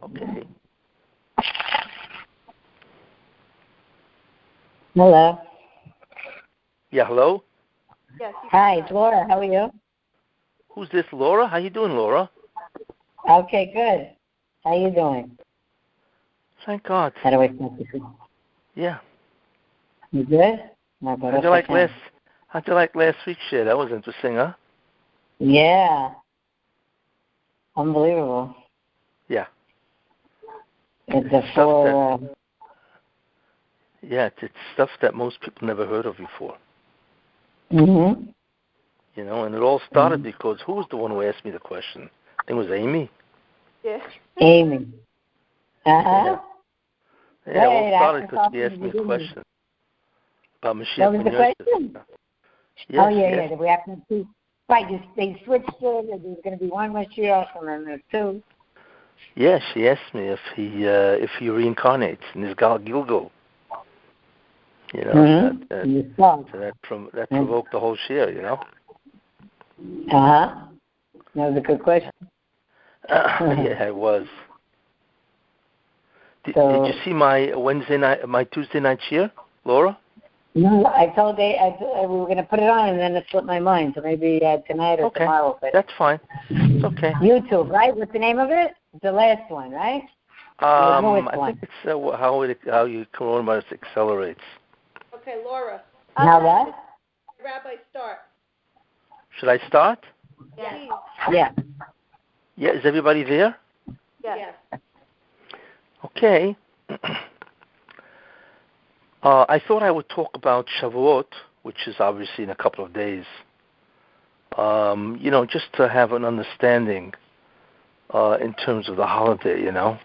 Okay. Hello. Yeah, hello? Yes. Hi, it's Laura. How are you? Who's this, Laura? How you doing, Laura? Okay, good. How you doing? Thank God. How do I speak to you? Yeah. You good? How'd you like last week's shit? That was interesting, huh? Yeah. Unbelievable. Yeah. It's a full... Yeah, it's stuff that most people never heard of before. Mm-hmm. You know, and it all started because who was the one who asked me the question? I think it was Amy. Yeah. Amy. Uh-huh. Yeah, it all started because she asked me a question about Mashiach. What was the question? Yes, yeah. Did we have to see? Right, they switched it. There's going to be one Mashiach and then there's two. Yeah, she asked me if he reincarnates in his Gilgul. You know, that provoked the whole shiur, you know. Uh-huh. That was a good question. Yeah, it was. Did you see my Tuesday night shiur, Laura? No, I told we were going to put it on, and then it slipped my mind. So maybe tonight or tomorrow. But that's fine. It's okay. YouTube, right? What's the name of it? The last one, right? I think it's how your coronavirus accelerates. Okay, Laura. Now what? Rabbi, start. Should I start? Yes. Yeah. Yeah. Is everybody there? Yes. Okay. I thought I would talk about Shavuot, which is obviously in a couple of days. You know, just to have an understanding in terms of the holiday, you know.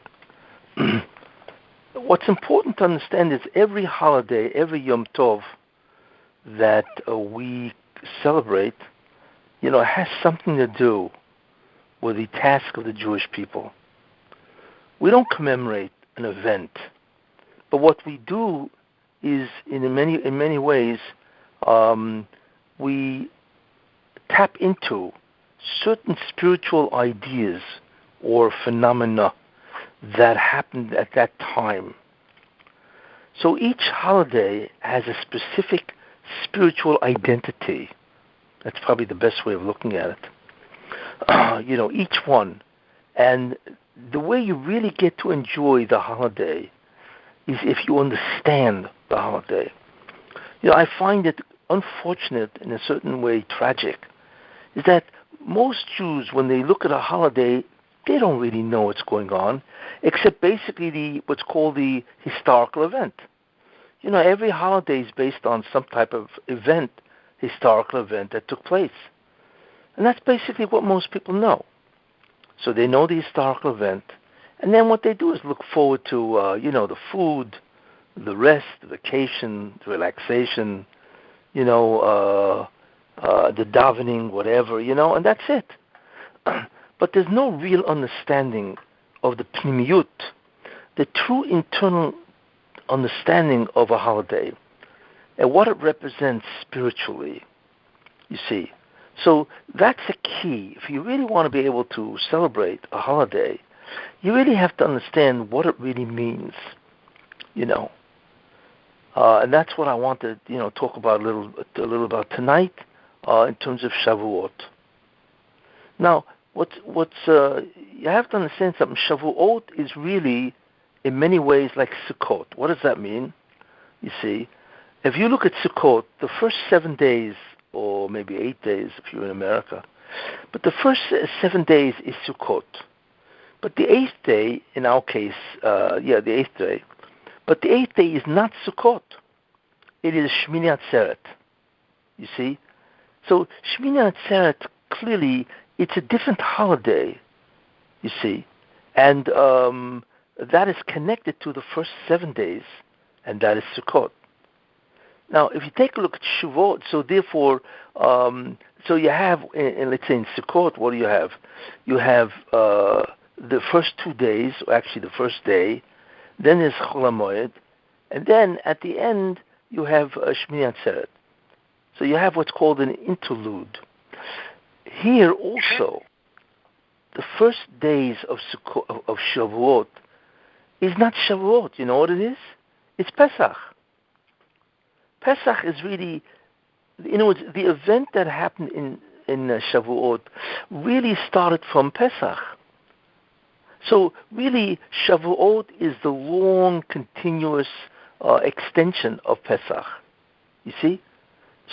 What's important to understand is every holiday, every Yom Tov that we celebrate, you know, has something to do with the task of the Jewish people. We don't commemorate an event, but what we do is, in many ways, we tap into certain spiritual ideas or phenomena that happened at that time. So each holiday has a specific spiritual identity. That's probably the best way of looking at it. You know, each one. And the way you really get to enjoy the holiday is if you understand the holiday. You know, I find it unfortunate, in a certain way tragic, is that most Jews, when they look at a holiday, they don't really know what's going on, except basically what's called the historical event. You know, every holiday is based on some type of event, historical event that took place. And that's basically what most people know. So they know the historical event, and then what they do is look forward to, you know, the food, the rest, the vacation, the relaxation, you know, the davening, whatever, you know, and that's it. But there's no real understanding of the pnimiyut, the true internal understanding of a holiday and what it represents spiritually, you see. So that's a key. If you really want to be able to celebrate a holiday, you really have to understand what it really means, you know. And that's what I want to, you know, talk about a little about tonight in terms of Shavuot. Now, what's you have to understand something. Shavuot is really, in many ways, like Sukkot. What does that mean? You see, if you look at Sukkot, the first 7 days, or maybe 8 days if you're in America, but the first 7 days is Sukkot. But the 8th day, in our case, the 8th day, but the 8th day is not Sukkot. It is Shmini Atzeret. You see? So Shmini Atzeret, clearly, it's a different holiday, you see, and that is connected to the first 7 days, and that is Sukkot. Now, if you take a look at Shavuot, so therefore, so you have, let's say in Sukkot, what do you have? You have the first 2 days, or actually the first day, then there's Chol HaMoed, and then at the end you have Shmini Atzeret. So you have what's called an interlude. Here also, the first days of Shavuot is not Shavuot. You know what it is? It's Pesach. Pesach is really, in other words, the event that happened in Shavuot really started from Pesach. So really, Shavuot is the long, continuous extension of Pesach. You see?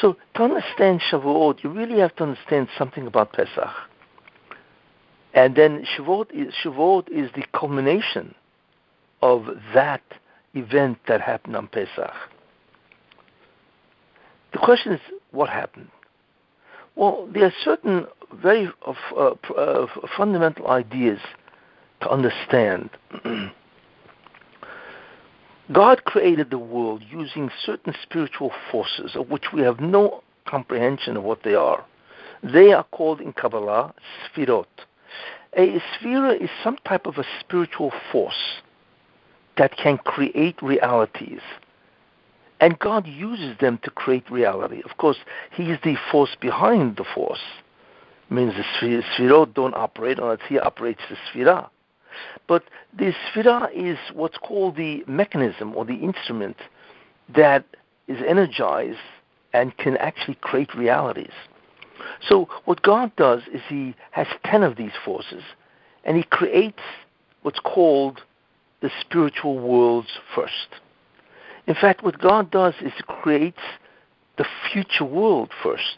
So to understand Shavuot, you really have to understand something about Pesach. And then Shavuot is the culmination of that event that happened on Pesach. The question is, what happened? Well, there are certain very fundamental ideas to understand. God created the world using certain spiritual forces of which we have no comprehension of what they are. They are called in Kabbalah Sfirot. A sphere is some type of a spiritual force that can create realities. And God uses them to create reality. Of course, He is the force behind the force. It means the Sfirot don't operate unless He operates the Sfirah. But the Sfirah is what's called the mechanism or the instrument that is energized and can actually create realities. So what God does is He has 10 of these forces, and He creates what's called the spiritual worlds first. In fact, what God does is He creates the future world first.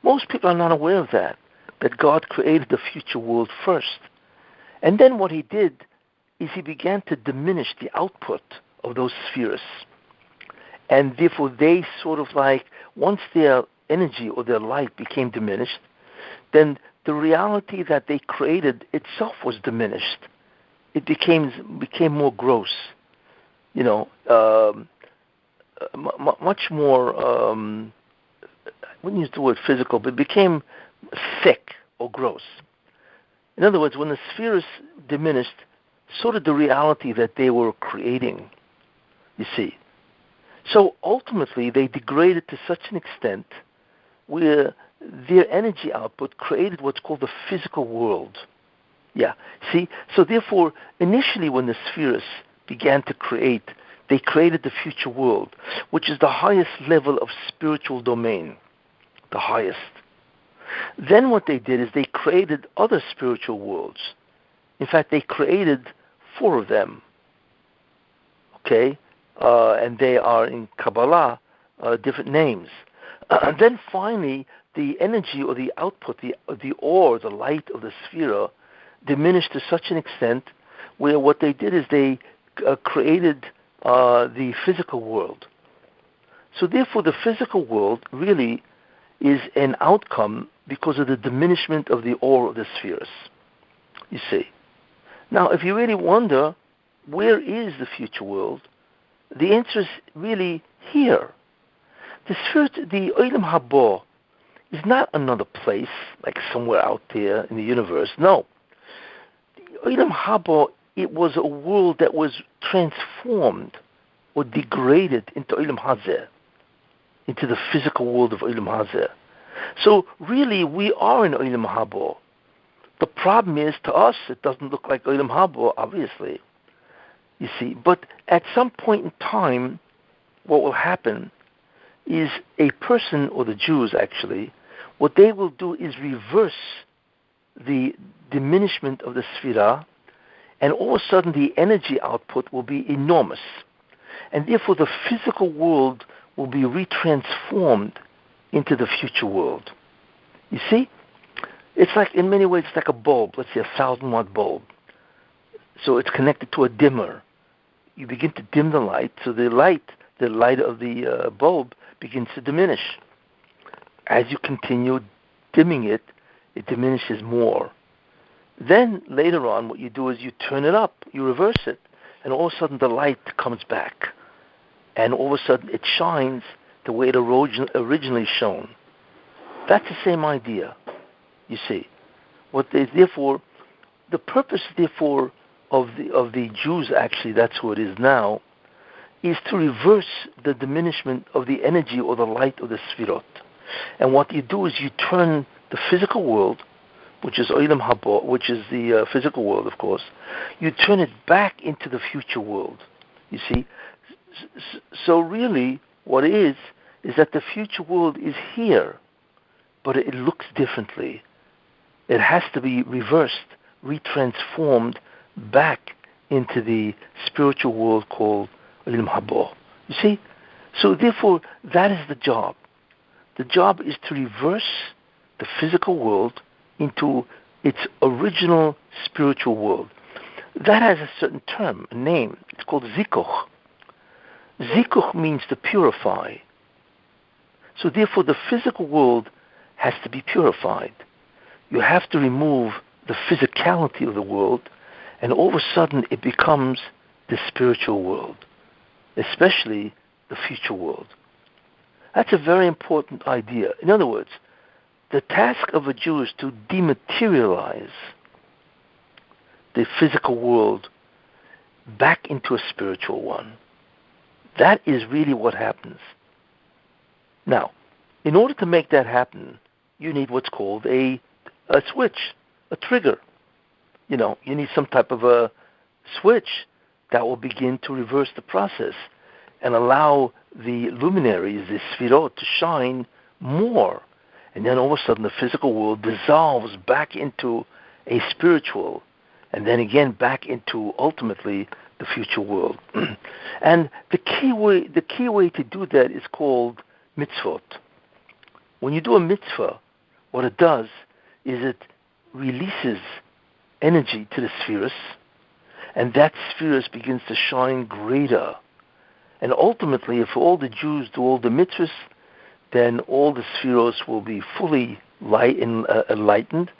Most people are not aware of that God created the future world first. And then what He did is He began to diminish the output of those spheres. And therefore they sort of like, once their energy or their light became diminished, then the reality that they created itself was diminished. It became more gross. You know, much more, I wouldn't use the word physical, but it became thick or gross. In other words, when the spheres diminished, so did the reality that they were creating, you see. So ultimately, they degraded to such an extent where their energy output created what's called the physical world. Yeah, see? So therefore, initially when the spheres began to create, they created the future world, which is the highest level of spiritual domain, the highest. Then what they did is they created other spiritual worlds. In fact, they created 4 of them, okay? And they are in Kabbalah, different names. And then finally, the energy or the output, the ore, the light of the sphere, diminished to such an extent where what they did is they created the physical world. So therefore, the physical world really is an outcome because of the diminishment of the ore of the spheres. You see. Now, if you really wonder, where is the future world? The answer is really here. The Olam Haba is not another place, like somewhere out there in the universe. No. The Olam Haba, it was a world that was transformed or degraded into Olam Hazeh, into the physical world of Olam Hazeh. So really, we are in Olam Haba. The problem is, to us, it doesn't look like Olam Haba, obviously. You see, but at some point in time, what will happen is a person, or the Jews actually, what they will do is reverse the diminishment of the Sfirah, and all of a sudden the energy output will be enormous. And therefore the physical world will be retransformed into the future world. You see? It's like, in many ways, it's like a bulb, let's say a 1,000-watt bulb. So it's connected to a dimmer. You begin to dim the light, so the light of the bulb begins to diminish. As you continue dimming it, it diminishes more. Then, later on, what you do is you turn it up, you reverse it, and all of a sudden the light comes back. And all of a sudden it shines the way it originally shone. That's the same idea, you see. Therefore, the purpose, therefore, of the Jews, actually, that's who it is now, is to reverse the diminishment of the energy or the light of the Sfirot. And what you do is you turn the physical world, which is Olam Haba, which is the physical world, of course, you turn it back into the future world. You see? So really, what it is that the future world is here, but it looks differently. It has to be reversed, retransformed back into the spiritual world called Olam Haba. You see? So therefore, that is the job. The job is to reverse the physical world into its original spiritual world. That has a certain term, a name. It's called zikuch. Zikuch means to purify. So therefore, the physical world has to be purified. You have to remove the physicality of the world, and all of a sudden it becomes the spiritual world, especially the future world. That's a very important idea. In other words, the task of a Jew is to dematerialize the physical world back into a spiritual one. That is really what happens. Now, in order to make that happen, you need what's called a switch, a trigger. You need some type of a switch that will begin to reverse the process and allow the luminaries, the sfirot, to shine more. And then all of a sudden the physical world dissolves back into a spiritual, and then again back into ultimately the future world. And the key way to do that is called mitzvot. When you do a mitzvah, what it does is it releases energy to the spheres, and that spheres begins to shine greater. And ultimately, if all the Jews do all the mitzvahs, then all the spheres will be fully enlightened,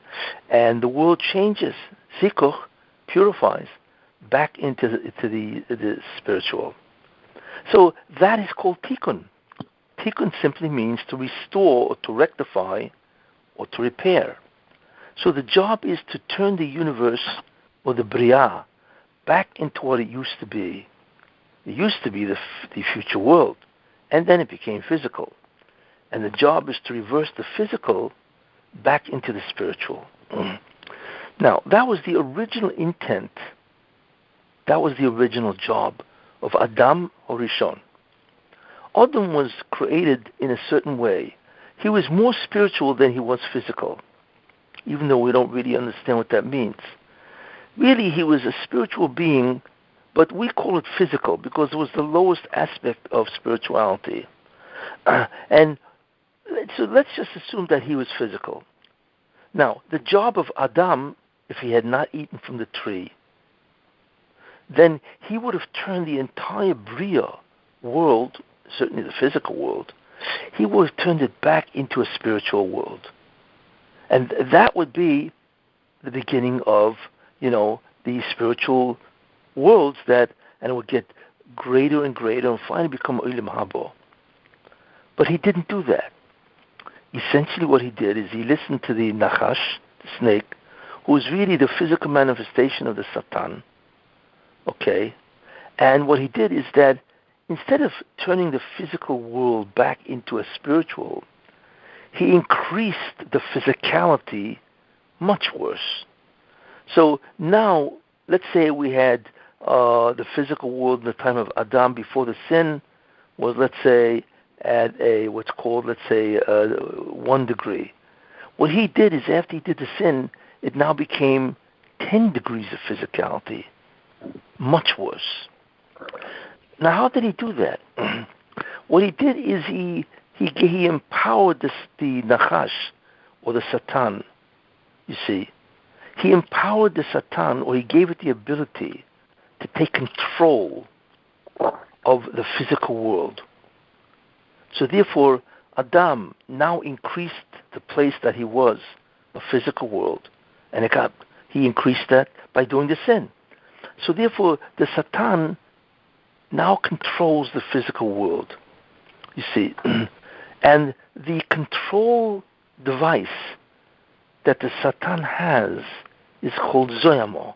and the world changes. Zikuch purifies back into the spiritual. So that is called tikkun. Tikkun simply means to restore or to rectify or to repair. So the job is to turn the universe or the Bria back into what it used to be. It used to be the future world, and then it became physical. And the job is to reverse the physical back into the spiritual. Now, that was the original intent. That was the original job of Adam Horishon. Adam was created in a certain way. He was more spiritual than he was physical, even though we don't really understand what that means. Really, he was a spiritual being, but we call it physical because it was the lowest aspect of spirituality. And so let's just assume that he was physical. Now, the job of Adam, if he had not eaten from the tree, then he would have turned the entire Bria world, certainly the physical world, he would have turned it back into a spiritual world. And that would be the beginning of, the spiritual worlds and it would get greater and greater and finally become Olam Haba. But he didn't do that. Essentially what he did is he listened to the Nachash, the snake, who was really the physical manifestation of the Satan. Okay? And what he did is that instead of turning the physical world back into a spiritual, he increased the physicality much worse. So now, let's say we had the physical world in the time of Adam before the sin was, let's say, at what's called 1 degree. What he did is after he did the sin, it now became 10 degrees of physicality. Much worse. Now, how did he do that? What he did is he empowered the Nachash, or the Satan, you see. He empowered the Satan, or he gave it the ability to take control of the physical world. So therefore, Adam now increased the place that he was, a physical world, and he increased that by doing the sin. So therefore, the Satan now controls the physical world, you see. And the control device that the Satan has is called Zoyamo.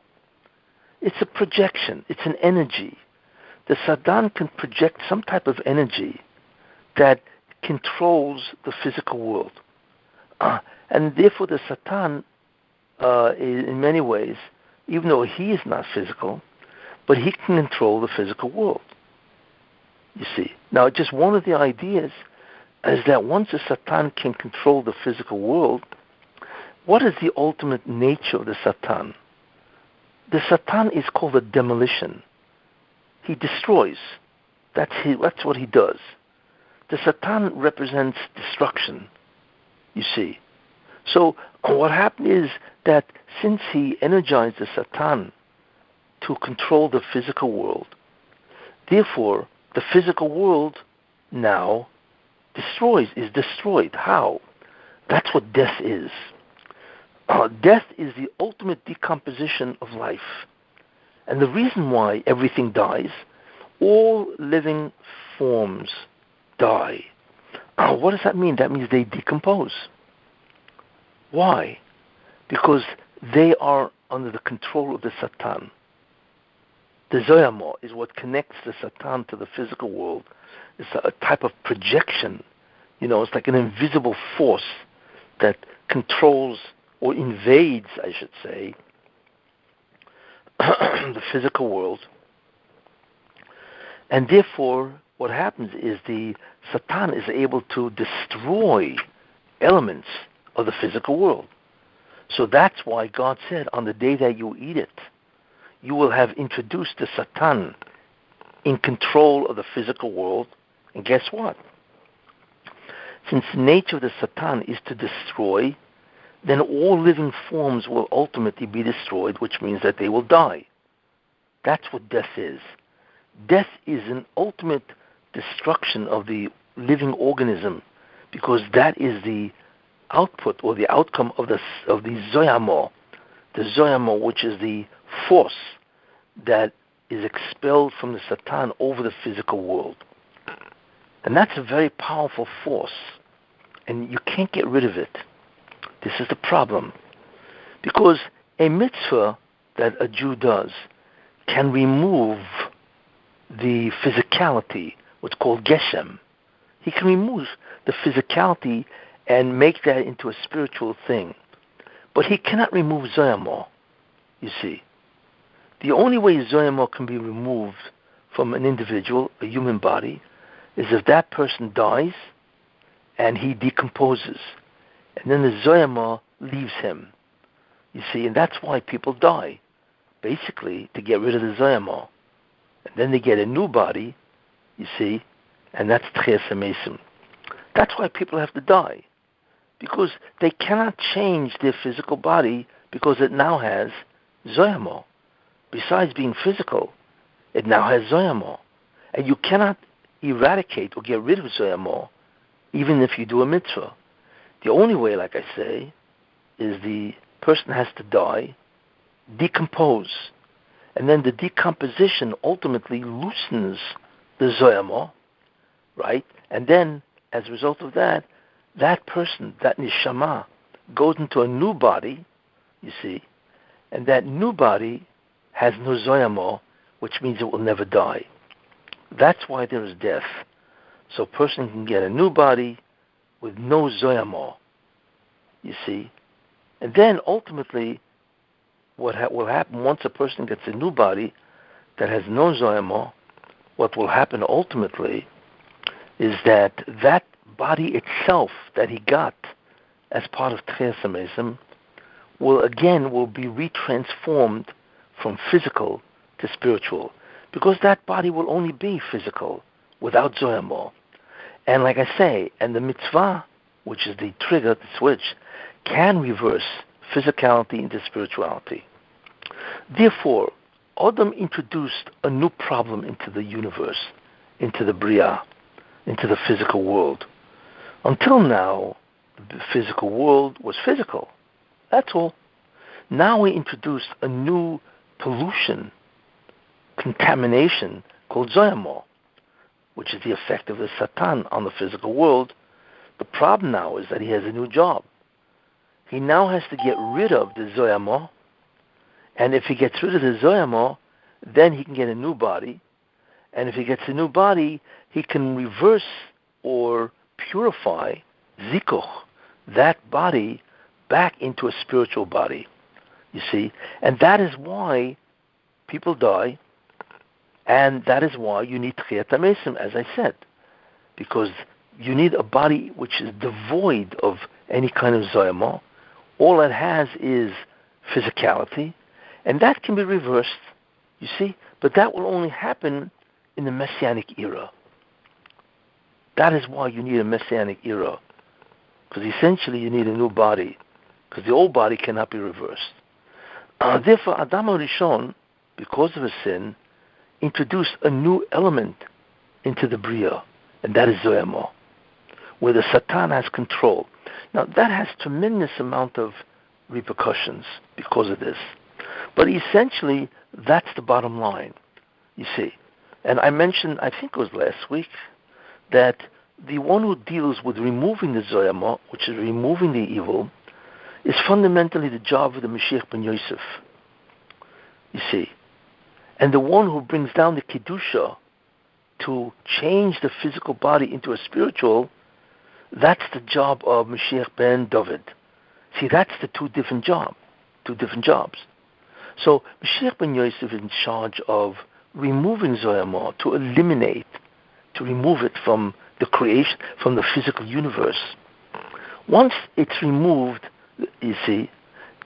It's a projection. It's an energy. The Satan can project some type of energy that controls the physical world. And therefore the Satan in many ways, even though he is not physical, but he can control the physical world. You see. Now, just one of the ideas is that once the Satan can control the physical world, what is the ultimate nature of the Satan? The Satan is called a demolition. He destroys. That's what he does. The Satan represents destruction, you see. So what happened is that since he energized the Satan to control the physical world, therefore the physical world now is destroyed. How? That's what death is. Death is the ultimate decomposition of life. And the reason why everything dies, all living forms die. What does that mean? That means they decompose. Why? Because they are under the control of the Satan. The Zoyamo is what connects the Satan to the physical world. It's a type of projection. It's like an invisible force that controls or invades, I should say, the physical world. And therefore, what happens is the Satan is able to destroy elements of the physical world. So that's why God said, on the day that you eat it, you will have introduced the Satan in control of the physical world. And guess what? Since the nature of the Satan is to destroy, then all living forms will ultimately be destroyed, which means that they will die. That's what death is. Death is an ultimate destruction of the living organism, because that is the output or the outcome of the Zoyamo, which is the force that is expelled from the Satan over the physical world. And that's a very powerful force, and you can't get rid of it. This is the problem. Because a mitzvah that a Jew does can remove the physicality, what's called geshem. He can remove the physicality and make that into a spiritual thing. But he cannot remove Zoyamo, you see. The only way Zoyamo can be removed from an individual, a human body, is if that person dies and he decomposes. And then the Zoyamo leaves him. You see, and that's why people die, basically, to get rid of the Zoyamo. And then they get a new body, you see, and that's Tchias HaMesim. That's why people have to die. Because they cannot change their physical body because it now has Zoyamo. Besides being physical, it now has Zoyamo. And you cannot eradicate or get rid of Zoyamo even if you do a mitzvah. The only way, like I say, is the person has to die, decompose, and then the decomposition ultimately loosens the Zoyamo, right? And then, as a result of that, that person, that neshama, goes into a new body, you see, and that new body has no Zoyamo, which means it will never die. That's why there is death. So a person can get a new body with no Zoyamo, you see. And then ultimately, what will happen once a person gets a new body that has no Zoyamo, what will happen ultimately is that that body itself that he got as part of Tchias HaMesim will be retransformed from physical to spiritual, because that body will only be physical without Zoyamo. And like I say, and the mitzvah, which is the trigger, the switch, can reverse physicality into spirituality. Therefore, Adam introduced a new problem into the universe, into the Bria, into the physical world. Until now, the physical world was physical. That's all. Now we introduced a new pollution, contamination called Zoyamo, which is the effect of the Satan on the physical world. The problem now is that he has a new job. He now has to get rid of the Zoyamo, and if he gets rid of the Zoyamo, then he can get a new body, and if he gets a new body, he can reverse or purify Zikuch, that body, back into a spiritual body. You see? And that is why people die, and that is why you need Tchiyat HaMesim, as I said, because you need a body which is devoid of any kind of Zoyama. All it has is physicality, and that can be reversed, you see? But that will only happen in the Messianic era. That is why you need a Messianic era, because essentially you need a new body, because the old body cannot be reversed. Therefore, Adam HaRishon, because of his sin, introduced a new element into the Bria, and that is Zoyama, where the Satan has control. Now, that has tremendous amount of repercussions because of this. But essentially, that's the bottom line, you see. And I mentioned, I think it was last week, that the one who deals with removing the Zoyama, which is removing the evil, is fundamentally the job of the Mashiach ben Yosef, you see. And the one who brings down the Kedusha to change the physical body into a spiritual, that's the job of Mashiach ben David. See, that's the two different jobs. So Mashiach ben Yosef is in charge of removing Zoyama, to eliminate, to remove it from the creation, from the physical universe. Once it's removed, you see,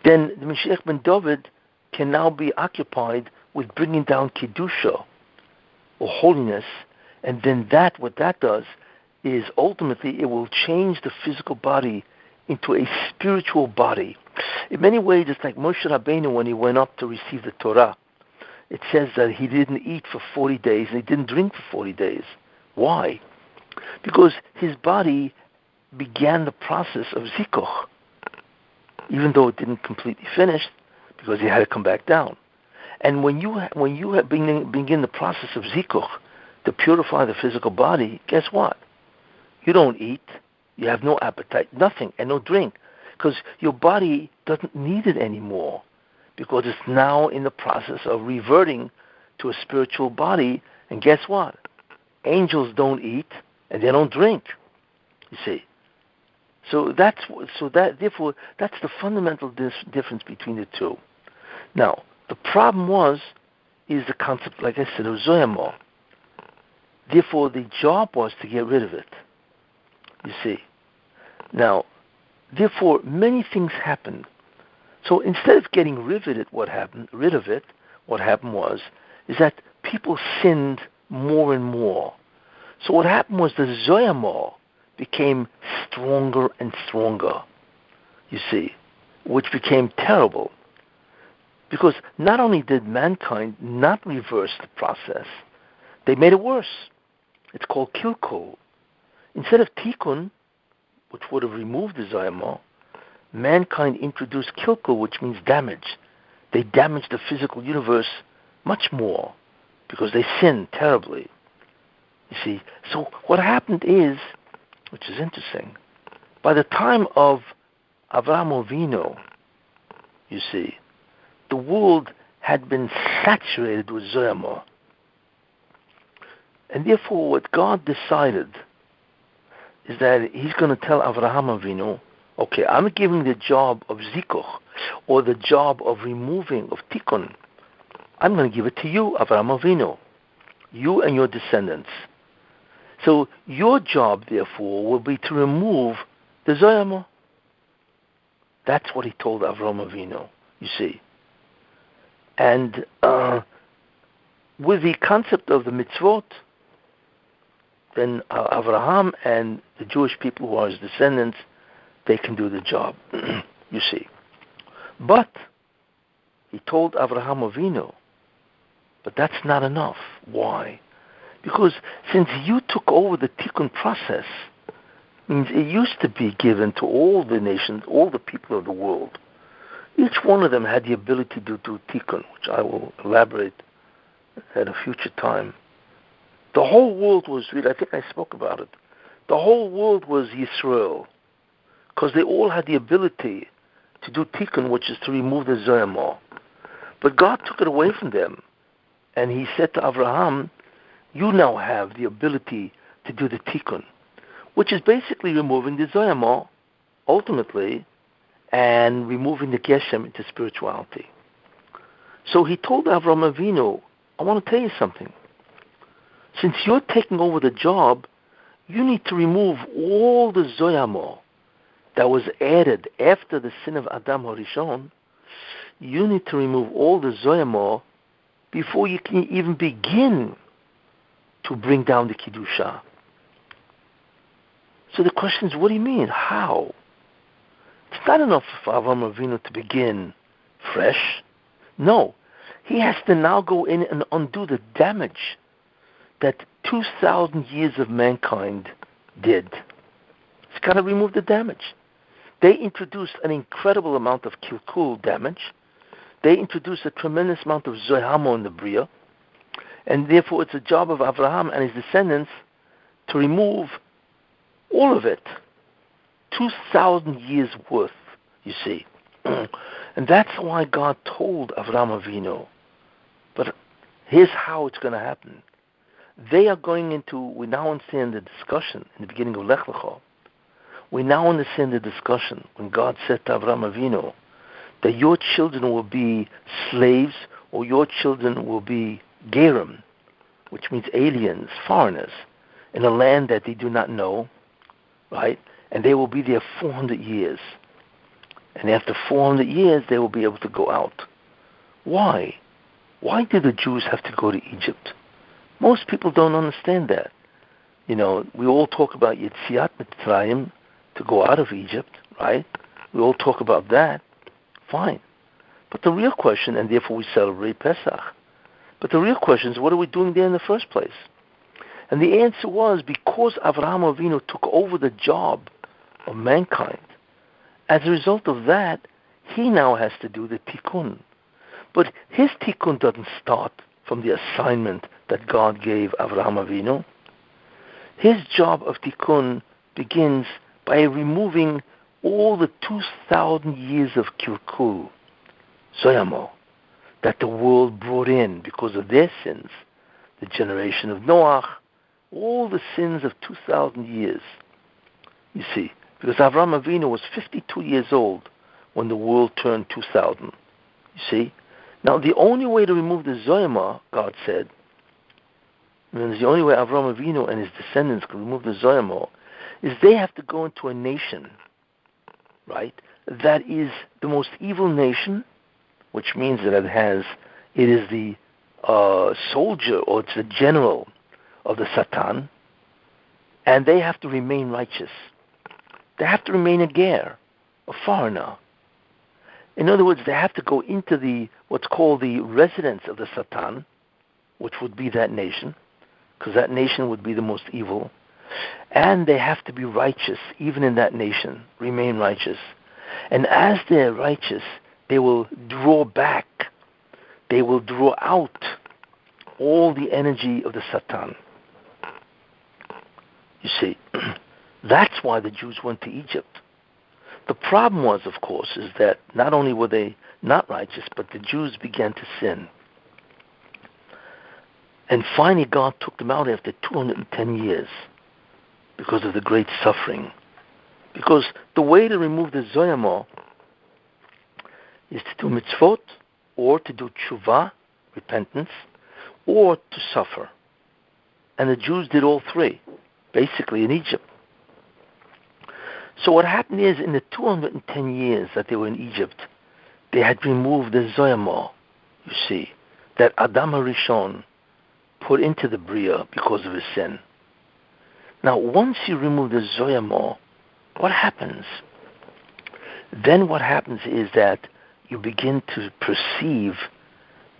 then the Mashiach ben David can now be occupied with bringing down Kedusha, or holiness, and then what that does is ultimately it will change the physical body into a spiritual body. In many ways, it's like Moshe Rabbeinu when he went up to receive the Torah. It says that he didn't eat for 40 days and he didn't drink for 40 days. Why? Because his body began the process of zikuch, even though it didn't completely finish, because he had to come back down. And when you begin the process of zikuch to purify the physical body, guess what? You don't eat, you have no appetite, nothing, and no drink, because your body doesn't need it anymore, because it's now in the process of reverting to a spiritual body. And guess what? Angels don't eat and they don't drink. You see. Therefore, that's the fundamental difference between the two. Now, the problem is the concept, like I said, of Zoyama. Therefore, the job was to get rid of it. You see. Now, therefore, many things happened. So instead of getting rid of it, what happened was that people sinned more and more. So what happened was the Zoyama became stronger and stronger, you see, which became terrible. Because not only did mankind not reverse the process, they made it worse. It's called kilkul. Instead of tikkun, which would have removed the Zoyama, mankind introduced kilkul, which means damage. They damaged the physical universe much more because they sinned terribly. You see, so what happened is, which is interesting, by the time of Avraham Avinu, you see, the world had been saturated with Zoyama. And therefore what God decided is that he's going to tell Avraham Avinu, okay, I'm giving the job of zikuch, or the job of removing, of tikkun. I'm going to give it to you, Avraham Avinu, you and your descendants. So your job, therefore, will be to remove the Zoyama. That's what he told Avraham Avinu, you see. And with the concept of the mitzvot, then Avraham and the Jewish people who are his descendants, they can do the job, you see. But he told Avraham Avinu, but that's not enough. Why? Because since you took over the tikkun process, means it used to be given to all the nations, all the people of the world. Each one of them had the ability to do tikkun, which I will elaborate at a future time. The whole world was really, I think I spoke about it, the whole world was Yisrael, because they all had the ability to do tikkun, which is to remove the Zoyama. But God took it away from them, and he said to Avraham, you now have the ability to do the tikkun, which is basically removing the Zoyama, ultimately, and removing the Geshem into spirituality. So he told Avram Avinu, I want to tell you something. Since you're taking over the job, you need to remove all the Zoyamo that was added after the sin of Adam Harishon. You need to remove all the Zoyamo before you can even begin to bring down the Kiddusha. So the question is, what do you mean? How? It's not enough for Avram Avinu to begin fresh. No. He has to now go in and undo the damage that 2,000 years of mankind did. He's got to remove the damage. They introduced an incredible amount of kilkul damage. They introduced a tremendous amount of zohamo in the Bria. And therefore it's a job of Abraham and his descendants to remove all of it. 2,000 years worth, you see. And that's why God told Avraham Avinu. But here's how it's going to happen. They are going into, we now understand the discussion in the beginning of Lech Lecha. We now understand the discussion when God said to Avraham Avinu that your children will be slaves or your children will be gerim, which means aliens, foreigners, in a land that they do not know, right? And they will be there 400 years. And after 400 years, they will be able to go out. Why? Why do the Jews have to go to Egypt? Most people don't understand that. You know, we all talk about Yetziat Mitzrayim, to go out of Egypt, right? We all talk about that. Fine. But the real question, and therefore we celebrate Pesach, but the real question is, what are we doing there in the first place? And the answer was, because Avraham Avinu took over the job of mankind, as a result of that, he now has to do the tikkun. But his tikkun doesn't start from the assignment that God gave Avraham Avinu. His job of tikkun begins by removing all the 2,000 years of kilkul, zoyamo, that the world brought in because of their sins, the generation of Noach, all the sins of 2,000 years. You see, because Avraham Avinu was 52 years old when the world turned 2,000. You see? Now, the only way to remove the Zoyama, God said, and the only way Avraham Avinu and his descendants can remove the Zoyama, is they have to go into a nation, right, that is the most evil nation, which means that it is the soldier, or it's the general of the Satan, and they have to remain righteous. They have to remain a ger, a foreigner. In other words, they have to go into what's called the residence of the Satan, which would be that nation, because that nation would be the most evil. And they have to be righteous, even in that nation, remain righteous. And as they're righteous, they will draw back, they will draw out all the energy of the Satan. You see, that's why the Jews went to Egypt. The problem was, of course, is that not only were they not righteous, but the Jews began to sin. And finally, God took them out after 210 years because of the great suffering. Because the way to remove the Zoyamo is to do mitzvot, or to do tshuva, repentance, or to suffer. And the Jews did all three, basically in Egypt. So what happened is, in the 210 years that they were in Egypt, they had removed the Zoyamo, you see, that Adam HaRishon put into the Bria because of his sin. Now, once you remove the Zoyamo, what happens? Then what happens is that you begin to perceive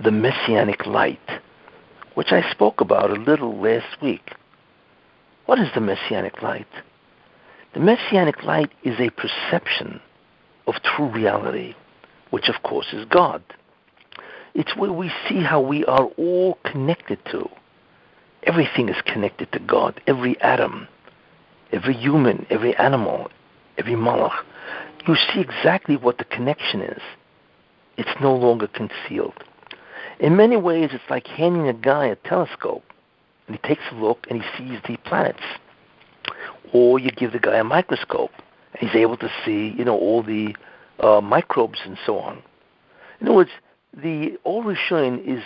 the messianic light, which I spoke about a little last week. What is the messianic light? The messianic light is a perception of true reality, which of course is God. It's where we see how we are all connected to. Everything is connected to God. Every atom, every human, every animal, every malach. You see exactly what the connection is. It's no longer concealed. In many ways, it's like handing a guy a telescope, and he takes a look and he sees the planets. Or you give the guy a microscope, and he's able to see, all the microbes and so on. In other words, the Or Rishon is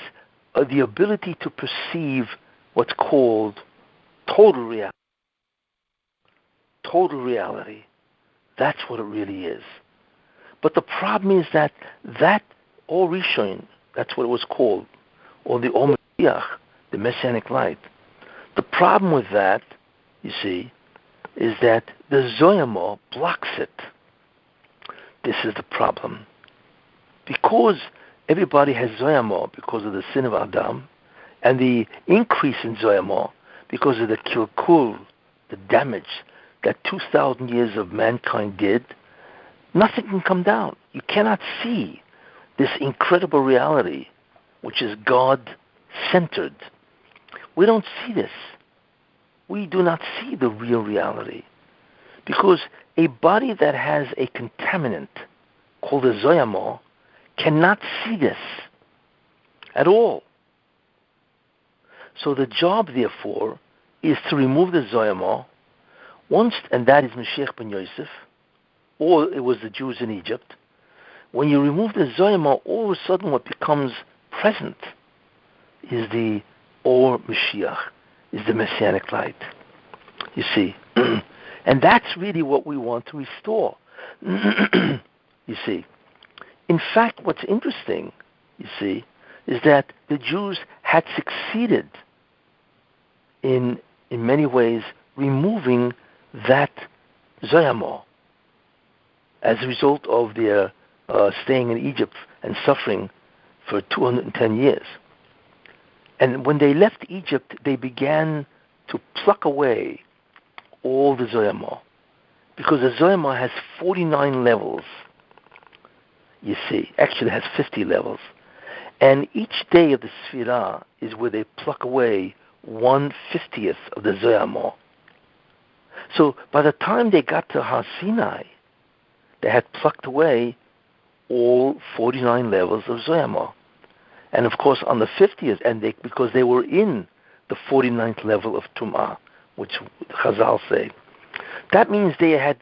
the ability to perceive what's called total reality. Total reality. That's what it really is. But the problem is that Or Rishon, that's what it was called, or the Or Mashiach, the messianic light. The problem with that, you see, is that the Zoyama blocks it. This is the problem. Because everybody has Zoyama because of the sin of Adam, and the increase in Zoyama because of the kilkul, the damage that 2,000 years of mankind did, nothing can come down. You cannot see this incredible reality, which is God-centered. We don't see this. We do not see the real reality. Because a body that has a contaminant called a Zoyama cannot see this at all. So the job, therefore, is to remove the Zoyama once, and that is Mashiach ben Yosef, or it was the Jews in Egypt. When you remove the Zoyama, all of a sudden what becomes present is the Or Mashiach, is the messianic light. You see? And that's really what we want to restore. You see? In fact, what's interesting, you see, is that the Jews had succeeded in many ways removing that Zoyama as a result of their staying in Egypt and suffering for 210 years. And when they left Egypt, they began to pluck away all the Zoyama, because the Zoyama has 49 levels, you see. Actually, it has 50 levels. And each day of the Sfirah is where they pluck away 1/50th of the Zoyama. So by the time they got to Har Sinai, they had plucked away all 49 levels of Zoyama. And of course, on the 50th, because they were in the 49th level of Tum'ah, which Chazal say, that means they had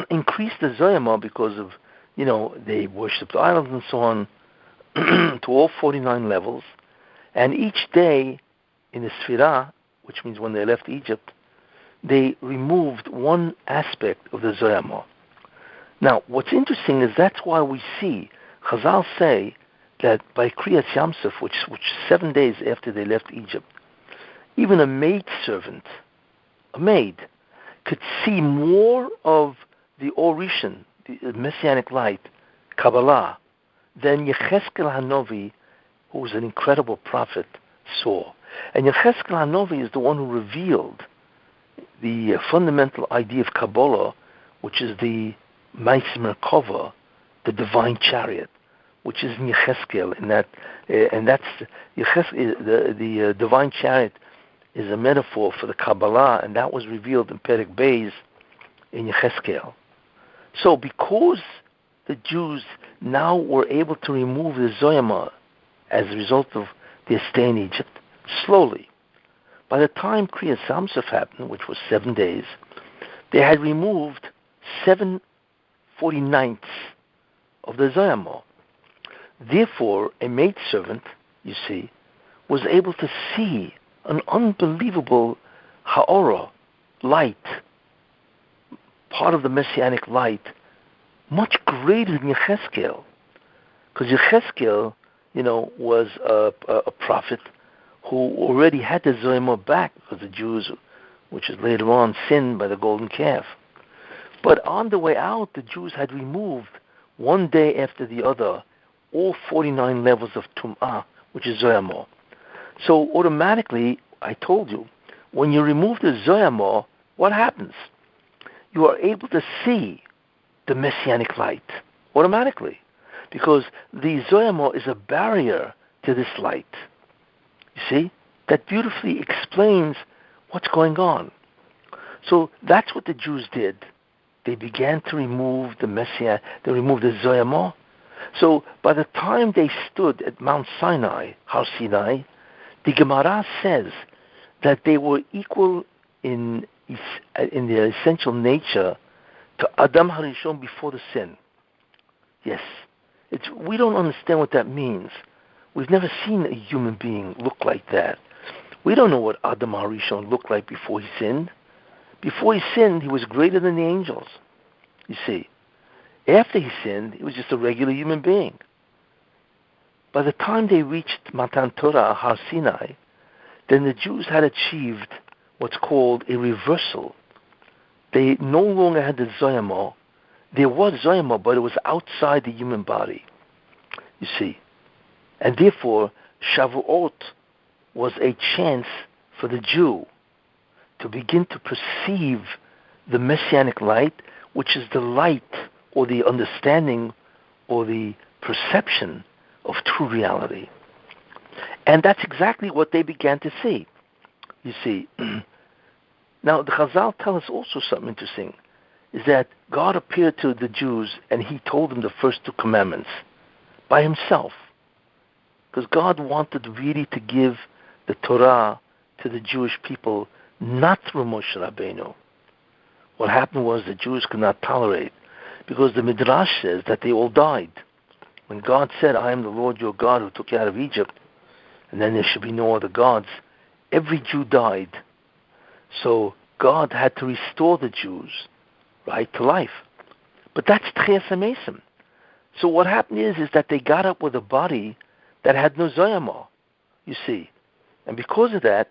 increased the Zoyama because of, they worshipped idols and so on, to all 49 levels. And each day in the Sfirah, which means when they left Egypt, they removed one aspect of the Zoyama. Now, what's interesting is that's why we see Chazal say that by Kriyat Yamsuf, which 7 days after they left Egypt, even a maidservant, could see more of the Or Rishon, the messianic light, Kabbalah, than Yecheskel Hanovi, who was an incredible prophet, saw. And Yecheskel Hanovi is the one who revealed the fundamental idea of Kabbalah, which is the Ma'aseh Merkava, the divine chariot, which is in Yecheskel, and that's the divine chariot is a metaphor for the Kabbalah, and that was revealed in Perek Beis in Yecheskel. So because the Jews now were able to remove the Zoyama as a result of their stay in Egypt, slowly, by the time Kriyat Yamsuf happened, which was 7 days, they had removed 7/49 of the Zoyama. Therefore, a maidservant, you see, was able to see an unbelievable ha'ora, light, part of the messianic light, much greater than Yecheskel. Because Yecheskel, was a prophet who already had the Zoyama back, because the Jews, which is later on, sinned by the golden calf. But on the way out, the Jews had removed, one day after the other, all 49 levels of Tum'ah, which is Zoyama. So automatically, I told you, when you remove the Zoyama, what happens? You are able to see the messianic light, automatically, because the Zoyama is a barrier to this light. You see? That beautifully explains what's going on. So that's what the Jews did. They began to remove the Messiah, they removed the Zoyama. So by the time they stood at Mount Sinai, Har Sinai, the Gemara says that they were equal in their essential nature to Adam Harishon before the sin. Yes. We don't understand what that means. We've never seen a human being look like that. We don't know what Adam Harishon looked like before he sinned. Before he sinned, he was greater than the angels. You see. After he sinned, he was just a regular human being. By the time they reached Matan Torah, Har Sinai, then the Jews had achieved what's called a reversal. They no longer had the Zoyama. There was Zoyama, but it was outside the human body. You see. And therefore, Shavuot was a chance for the Jew to begin to perceive the messianic light, which is the light or the understanding or the perception of true reality. And that's exactly what they began to see. You see. Now, the Chazal tell us also something interesting, is that God appeared to the Jews and he told them the first 2 commandments by himself. Because God wanted really to give the Torah to the Jewish people, not through Moshe Rabbeinu. What happened was the Jews could not tolerate, because the Midrash says that they all died. When God said, I am the Lord your God who took you out of Egypt, and then there should be no other gods, every Jew died. So God had to restore the Jews, right, to life. But that's Tchias HaMesim. So what happened is that they got up with a body that had no Zoyama, you see. And because of that,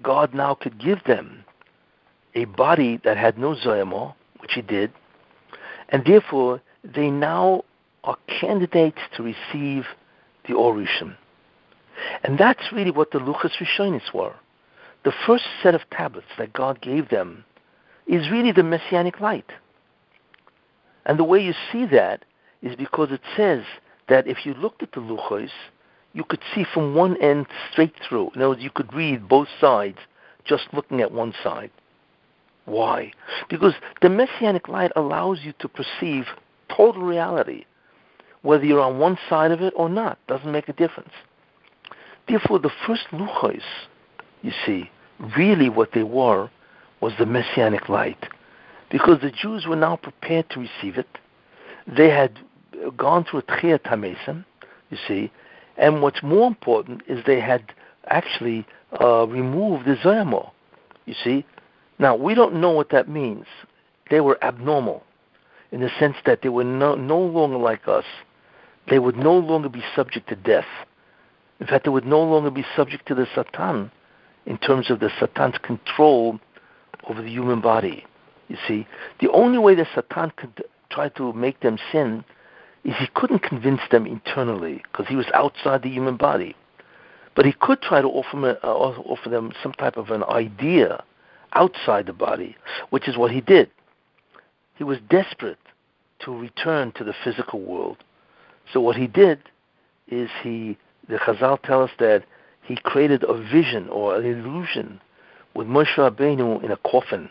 God now could give them a body that had no Zoyama, which he did, and therefore they now are candidates to receive the Orushim. And that's really what the Luchas Rishonis were. The first set of tablets that God gave them is really the messianic light. And the way you see that is because it says that if you looked at the Luchos, you could see from one end straight through. In other words, you could read both sides just looking at one side. Why? Because the messianic light allows you to perceive total reality, whether you're on one side of it or not. Doesn't make a difference. Therefore, the first Luchos, you see, really what they were was the messianic light. Because the Jews were now prepared to receive it. They had gone through a Tchias HaMesim, you see, and what's more important is they had actually removed the Zoyama, you see. Now, we don't know what that means. They were abnormal in the sense that they were no longer like us. They would no longer be subject to death. In fact, they would no longer be subject to the Satan in terms of the Satan's control over the human body. You see, the only way the Satan could try to make them sin is he couldn't convince them internally because he was outside the human body. But he could try to offer them some type of an idea outside the body, which is what he did. He was desperate to return to the physical world. So what he did is the Chazal tell us that he created a vision or an illusion with Moshe Rabbeinu in a coffin.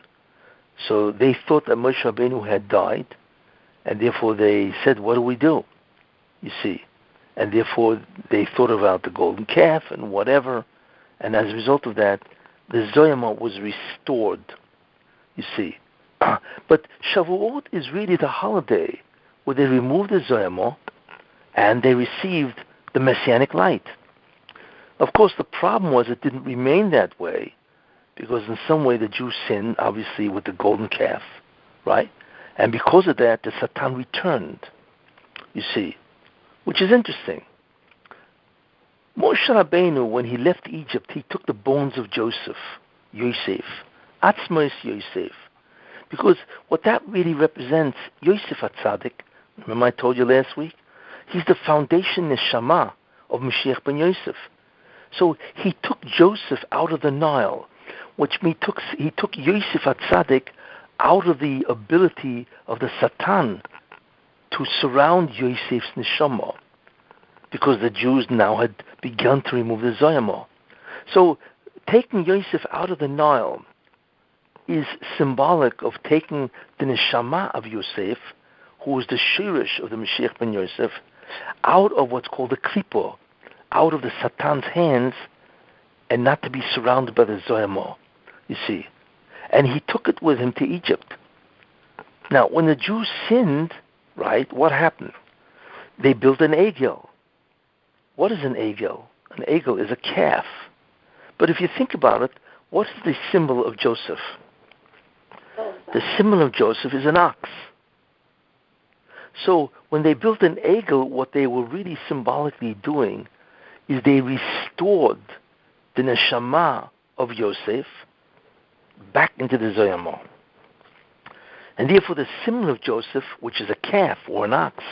So they thought that Moshe Rabbeinu had died, and therefore they said, what do we do? You see. And therefore they thought about the golden calf and whatever, and as a result of that, the Zoyama was restored, you see. But Shavuot is really the holiday where they removed the Zoyama and they received the messianic light. Of course, the problem was it didn't remain that way, because in some way the Jews sinned, obviously, with the golden calf, right? And because of that, the Satan returned, you see, which is interesting. Moshe Rabbeinu, when he left Egypt, he took the bones of Joseph, Yosef, Atzmos Yosef, because what that really represents, Yosef HaTzadik, remember I told you last week, he's the foundation neshama of Mashiach ben Yosef. So he took Joseph out of the Nile, which means he took Yosef HaTzadik out of the ability of the Satan to surround Yosef's neshama, because the Jews now had begun to remove the Zoyama. So taking Yosef out of the Nile is symbolic of taking the neshama of Yosef, who was the shirish of the Mashiach ben Yosef, out of what's called the klipa, out of the Satan's hands, and not to be surrounded by the Zoyama, you see. And he took it with him to Egypt. Now, when the Jews sinned, right, what happened? They built an egel. What is an egel? An egel is a calf. But if you think about it, what is the symbol of Joseph? The symbol of Joseph is an ox. So when they built an egel, what they were really symbolically doing is they restored the neshama of Yosef back into the Zoyamo. And therefore the symbol of Joseph, which is a calf or an ox,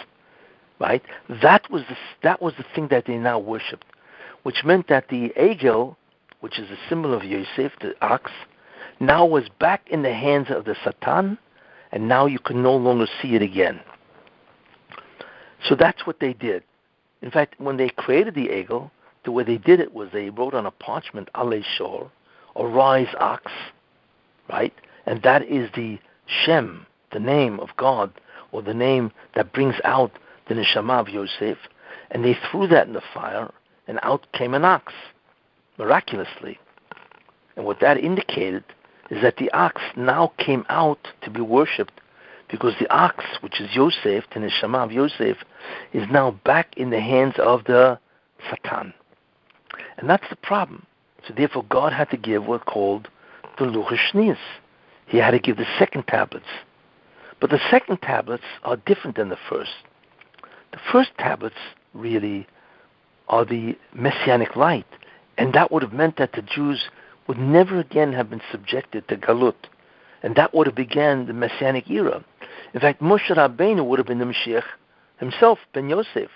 right, that was the thing that they now worshipped, which meant that the egel, which is the symbol of Yosef, the ox, now was back in the hands of the Satan, and now you can no longer see it again. So that's what they did. In fact, when they created the egel, the way they did it was they wrote on a parchment, Alei Shor, or rise ox, right? And that is the Shem, the name of God, or the name that brings out the Neshama of Yosef. And they threw that in the fire, and out came an ox, miraculously. And what that indicated is that the ox now came out to be worshipped, because the ox, which is Yosef, the Neshama of Yosef, is now back in the hands of the Satan. And that's the problem. So therefore God had to give what's called the Luchos Shnius. He had to give the second tablets. But the second tablets are different than the first. The first tablets really are the messianic light. And that would have meant that the Jews would never again have been subjected to Galut. And that would have began the messianic era. In fact, Moshe Rabbeinu would have been the Mashiach himself, Ben Yosef.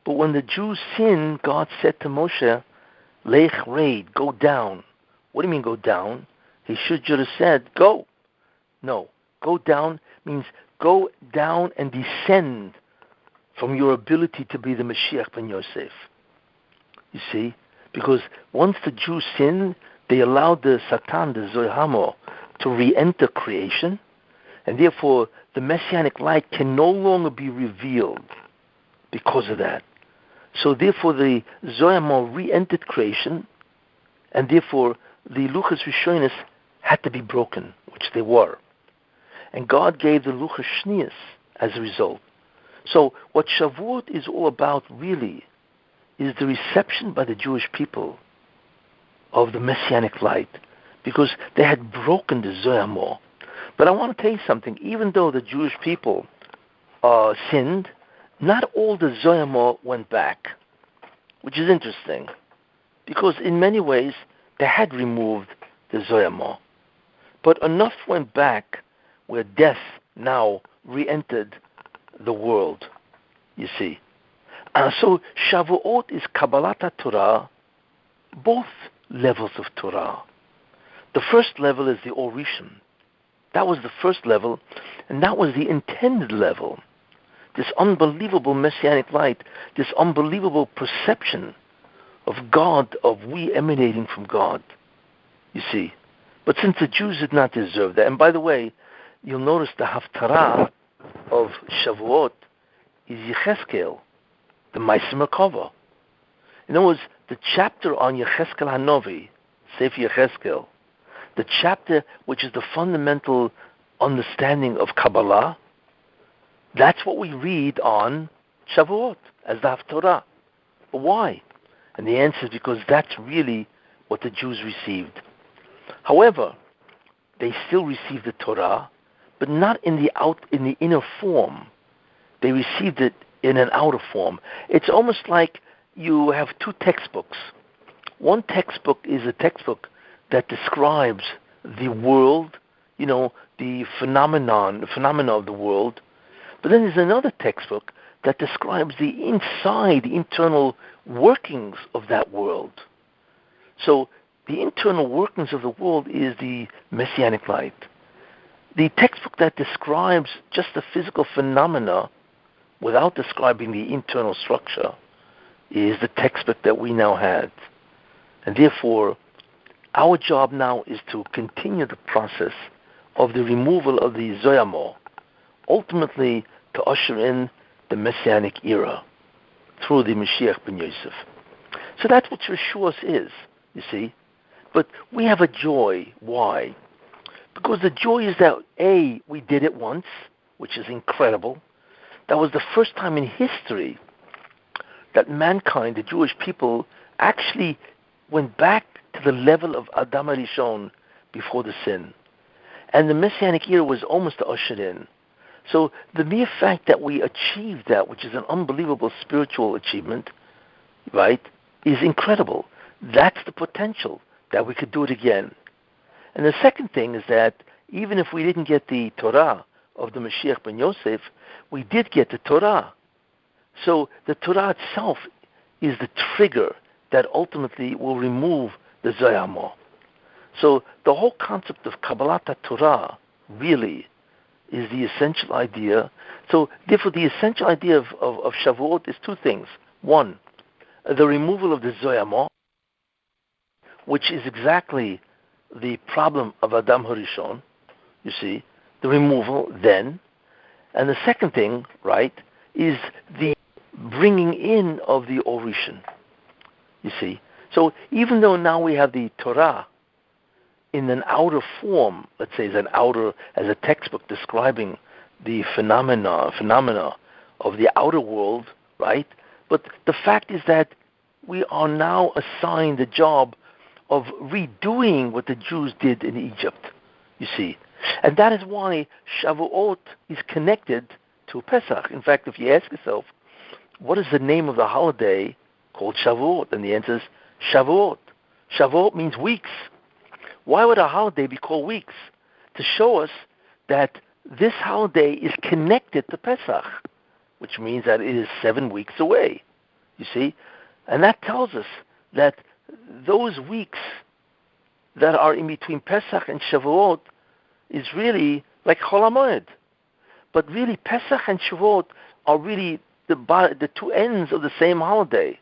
But when the Jews sinned, God said to Moshe, Lech Reid, go down. What do you mean go down? He should have said, go. No, go down means go down and descend from your ability to be the Mashiach Ben Yosef. You see? Because once the Jews sinned, they allowed the Satan, the Zohamo, to re-enter creation, and therefore the messianic light can no longer be revealed because of that. So therefore the Zohamo re-entered creation, and therefore the Luchos Rishonos had to be broken, which they were. And God gave the Luchos Shnius as a result. So what Shavuot is all about really is the reception by the Jewish people of the messianic light, because they had broken the Zohamo. But I want to tell you something. Even though the Jewish people sinned, not all the Zohamo went back, which is interesting, because in many ways they had removed the Zohamo. But enough went back where death now re-entered the world, you see. So Shavuot is Kabbalat Torah, both levels of Torah. The first level is the Orishim. That was the first level, and that was the intended level. This unbelievable messianic light, this unbelievable perception of God, of we emanating from God, you see. But since the Jews did not deserve that, and by the way, you'll notice the Haftarah of Shavuot is Yecheskel, the Ma'aseh Merkava. In other words, the chapter on Yecheskel Hanovi, Sefer Yecheskel, the chapter which is the fundamental understanding of Kabbalah, that's what we read on Shavuot as the Haftarah. But why? And the answer is because that's really what the Jews received. However, they still received the Torah, but not in the inner form. They received it in an outer form. It's almost like you have two textbooks. One textbook is a textbook that describes the world, the phenomena of the world. But then there's another textbook that describes the inside, the internal workings of that world. So the internal workings of the world is the messianic light. The textbook that describes just the physical phenomena without describing the internal structure is the textbook that we now have. And therefore, our job now is to continue the process of the removal of the Zohamo, ultimately to usher in the Messianic era through the Mashiach ben Yosef. So that's what Shavuot is, you see. But we have a joy. Why? Because the joy is that, A, we did it once, which is incredible. That was the first time in history that mankind, the Jewish people, actually went back to the level of Adam HaRishon before the sin. And the Messianic era was almost ushered in. So the mere fact that we achieved that, which is an unbelievable spiritual achievement, right, is incredible. That's the potential that we could do it again. And the second thing is that even if we didn't get the Torah of the Mashiach ben Yosef, we did get the Torah. So the Torah itself is the trigger that ultimately will remove the Zoyamo. So the whole concept of Kabbalat Torah really is the essential idea. So therefore the essential idea of Shavuot is two things. One, the removal of the Zoyamo, which is exactly the problem of Adam HaRishon, you see, the removal then. And the second thing, right, is the bringing in of the Orishan, you see. So even though now we have the Torah in an outer form, let's say as a textbook describing the phenomena of the outer world, right? But the fact is that we are now assigned the job of redoing what the Jews did in Egypt, you see. And that is why Shavuot is connected to Pesach. In fact, if you ask yourself, what is the name of the holiday called Shavuot? And the answer is Shavuot. Shavuot means weeks. Why would a holiday be called weeks? To show us that this holiday is connected to Pesach, which means that it is 7 weeks away, you see. And that tells us that those weeks that are in between Pesach and Shavuot is really like Chol HaMoed. But really, Pesach and Shavuot are really the two ends of the same holiday.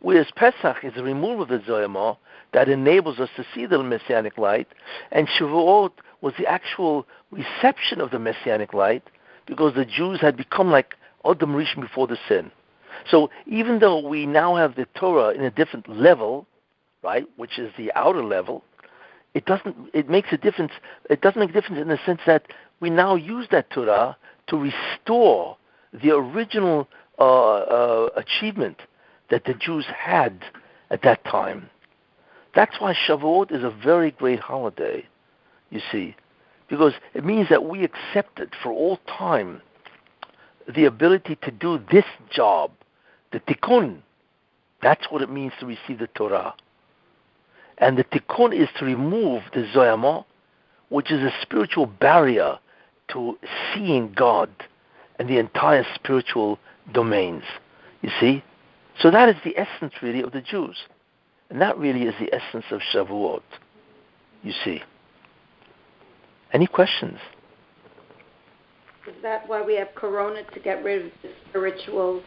Whereas Pesach is the removal of the Zoyama that enables us to see the Messianic light, and Shavuot was the actual reception of the Messianic light because the Jews had become like Adam Rishon before the sin. So even though we now have the Torah in a different level, right, which is the outer level, it doesn't make a difference in the sense that we now use that Torah to restore the original achievement that the Jews had at that time. That's why Shavuot is a very great holiday, you see, because it means that we accepted for all time the ability to do this job, the tikkun. That's what it means to receive the Torah. And the tikkun is to remove the zoyama, which is a spiritual barrier to seeing God and the entire spiritual domains, you see. So that is the essence, really, of the Jews. And that really is the essence of Shavuot, you see. Any questions? Is that why we have Corona, to get rid of the spiritual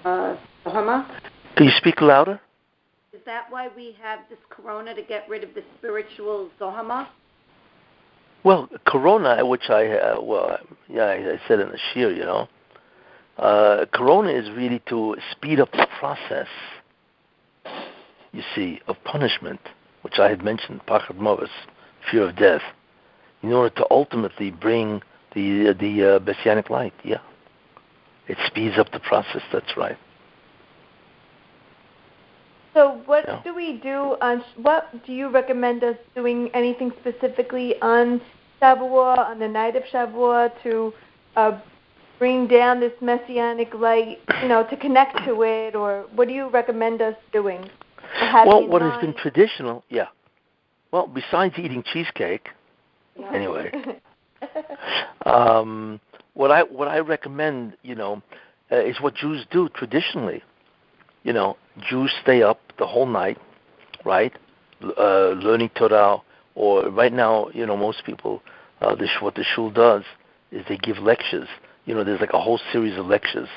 Zohama? Can you speak louder? Is that why we have this Corona, to get rid of the spiritual Zohama? Well, Corona, which I said in the Shiur, you know. Corona is really to speed up the process, you see, of punishment, which I had mentioned, Pachad Movis, fear of death, in order to ultimately bring the messianic light. Yeah, it speeds up the process. That's right. So what do we do on? What do you recommend us doing? Anything specifically on Shavuot, on the night of Shavuot, to bring down this messianic light, to connect to it, or what do you recommend us doing? Well, what has been traditional, well, besides eating cheesecake, anyway, what I recommend, is what Jews do traditionally. Jews stay up the whole night, right, learning Torah, or right now, most people, what the shul does is they give lectures. There's like a whole series of lectures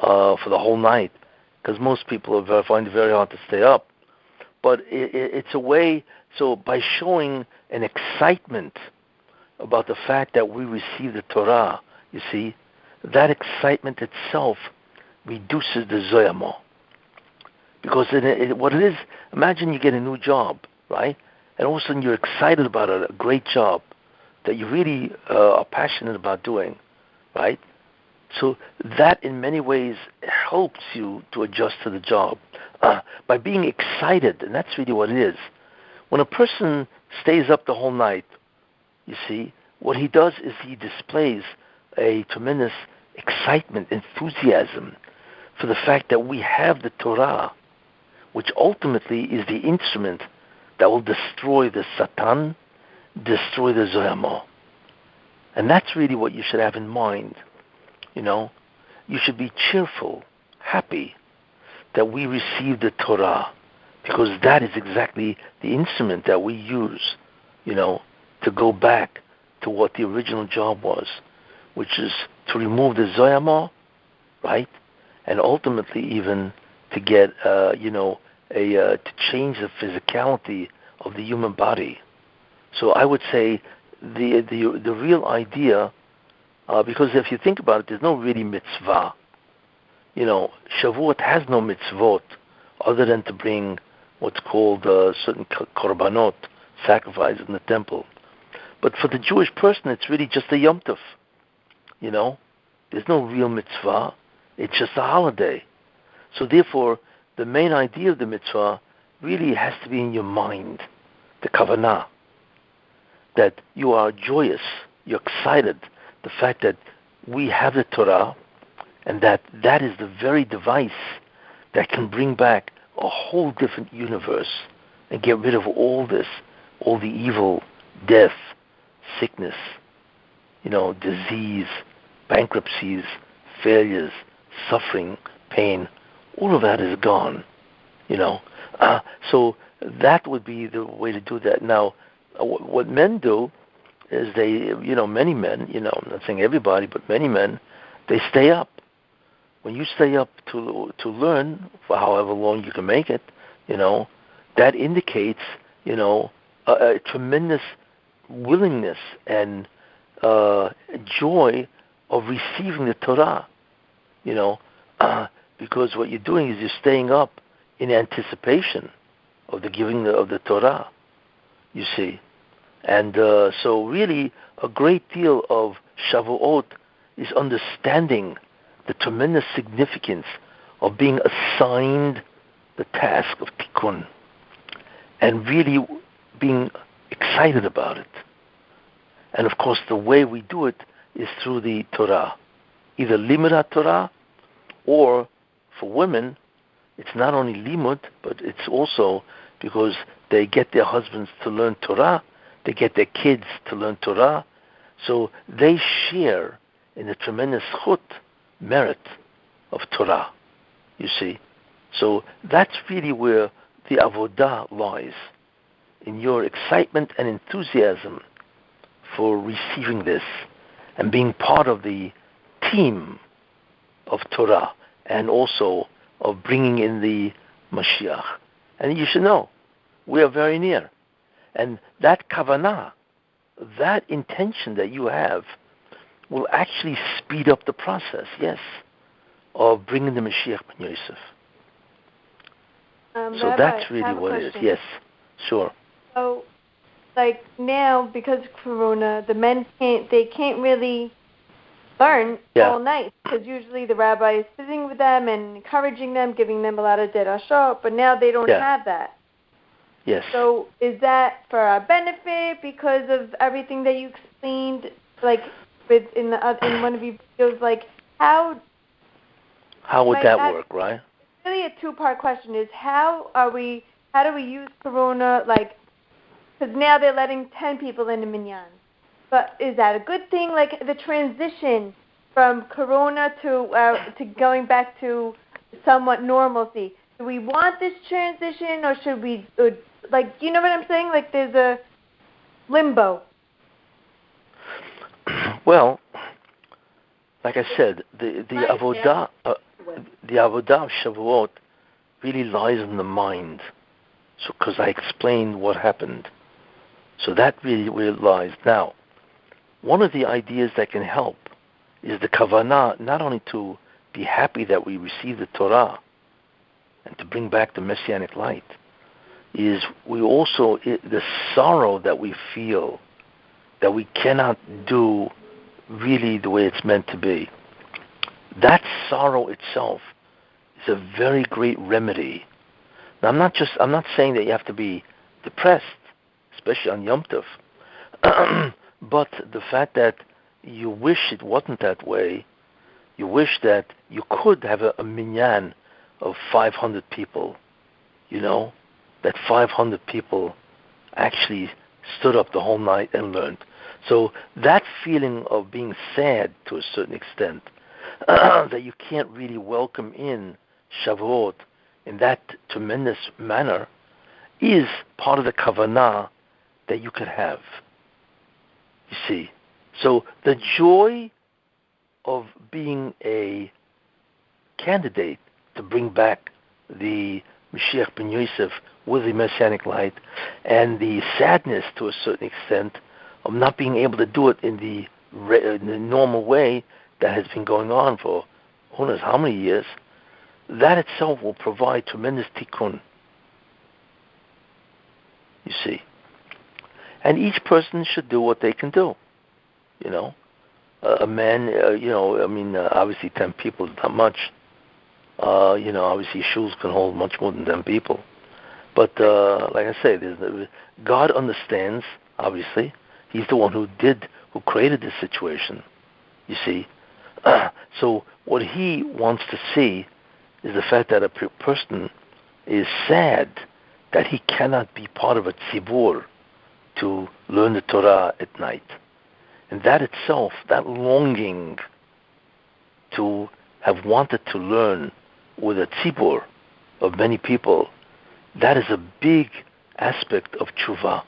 for the whole night, because most people find it very hard to stay up. But it's a way, so by showing an excitement about the fact that we receive the Torah, you see, that excitement itself reduces the zoyama. Because what it is, imagine you get a new job, right? and all of a sudden you're excited about a great job that you really are passionate about doing, right? So that in many ways helps you to adjust to the job by being excited, and that's really what it is. When a person stays up the whole night, you see, what he does is he displays a tremendous excitement, enthusiasm for the fact that we have the Torah, which ultimately is the instrument that will destroy the Satan, destroy the Zoyama. And that's really what you should have in mind. You know, you should be cheerful, happy that we receive the Torah, because that is exactly the instrument that we use, you know, to go back to what the original job was, which is to remove the Zoyama, right? And ultimately even to get, to change the physicality of the human body. So I would say the real idea, because if you think about it, there's no really mitzvah. You know, Shavuot has no mitzvot other than to bring what's called certain korbanot, sacrifices in the temple. But for the Jewish person, it's really just a Yom Tov. You know, there's no real mitzvah. It's just a holiday. So therefore, the main idea of the mitzvah really has to be in your mind, the kavanah, that you are joyous, you're excited, the fact that we have the Torah, and that is the very device that can bring back a whole different universe and get rid of all this, all the evil, death, sickness, you know, disease, bankruptcies, failures, suffering, pain. All of that is gone, you know. So that would be the way to do that. Now, what men do is they, you know, many men, you know, I'm not saying everybody, but many men, they stay up. When you stay up to learn for however long you can make it, you know, that indicates, you know, a tremendous willingness and joy of receiving the Torah, you know, because what you're doing is you're staying up in anticipation of the giving of the Torah, you see. And so really a great deal of Shavuot is understanding the tremendous significance of being assigned the task of tikkun and really being excited about it. And of course the way we do it is through the Torah, either limud Torah, or for women it's not only limud, but it's also because they get their husbands to learn Torah, they get their kids to learn Torah, so they share in the tremendous chut, merit of Torah, you see. So that's really where the avodah lies, in your excitement and enthusiasm for receiving this and being part of the team of Torah and also of bringing in the Mashiach. And you should know, we are very near. And that kavanah, that intention that you have, will actually speed up the process, yes, of bringing the Mashiach ben Yosef. So Rabbi, that's really what it is. Yes, sure. So, like now, because of Corona, the men can't really learn all night, because usually the rabbi is sitting with them and encouraging them, giving them a lot of derashot, but now they don't have that. Yes. So is that for our benefit because of everything that you explained, like in one of your videos? Like how would that work, right? It's really a two-part question. Is how do we use Corona, like, because now they're letting 10 people in the minyan. But is that a good thing? Like the transition from Corona to going back to somewhat normalcy. Do we want this transition, or should we, like, you know what I'm saying? Like there's a limbo. Well, like I said, the avodah of Shavuot really lies in the mind. So, because I explained what happened, so that really where it lies. Now, one of the ideas that can help is the kavanah, not only to be happy that we receive the Torah and to bring back the messianic light, is the sorrow that we feel that we cannot do really the way it's meant to be. That sorrow itself is a very great remedy. Now, I'm not saying that you have to be depressed, especially on Yom Tov, but the fact that you wish it wasn't that way, you wish that you could have a minyan of 500 people, that 500 people actually stood up the whole night and learned. So that feeling of being sad to a certain extent, that you can't really welcome in Shavuot in that tremendous manner, is part of the kavanah that you could have. You see? So the joy of being a candidate to bring back the Mashiach ben Yosef with the messianic light, and the sadness to a certain extent of not being able to do it in the normal way that has been going on for who knows how many years, that itself will provide tremendous tikkun. You see? And each person should do what they can do. A man, obviously 10 people is not much. Obviously shuls can hold much more than 10 people. But like I say, God understands, obviously. He's the one who created this situation, you see. So what he wants to see is the fact that a person is sad that he cannot be part of a tzibur to learn the Torah at night. And that itself, that longing to have wanted to learn with a tzibur of many people, that is a big aspect of tshuva,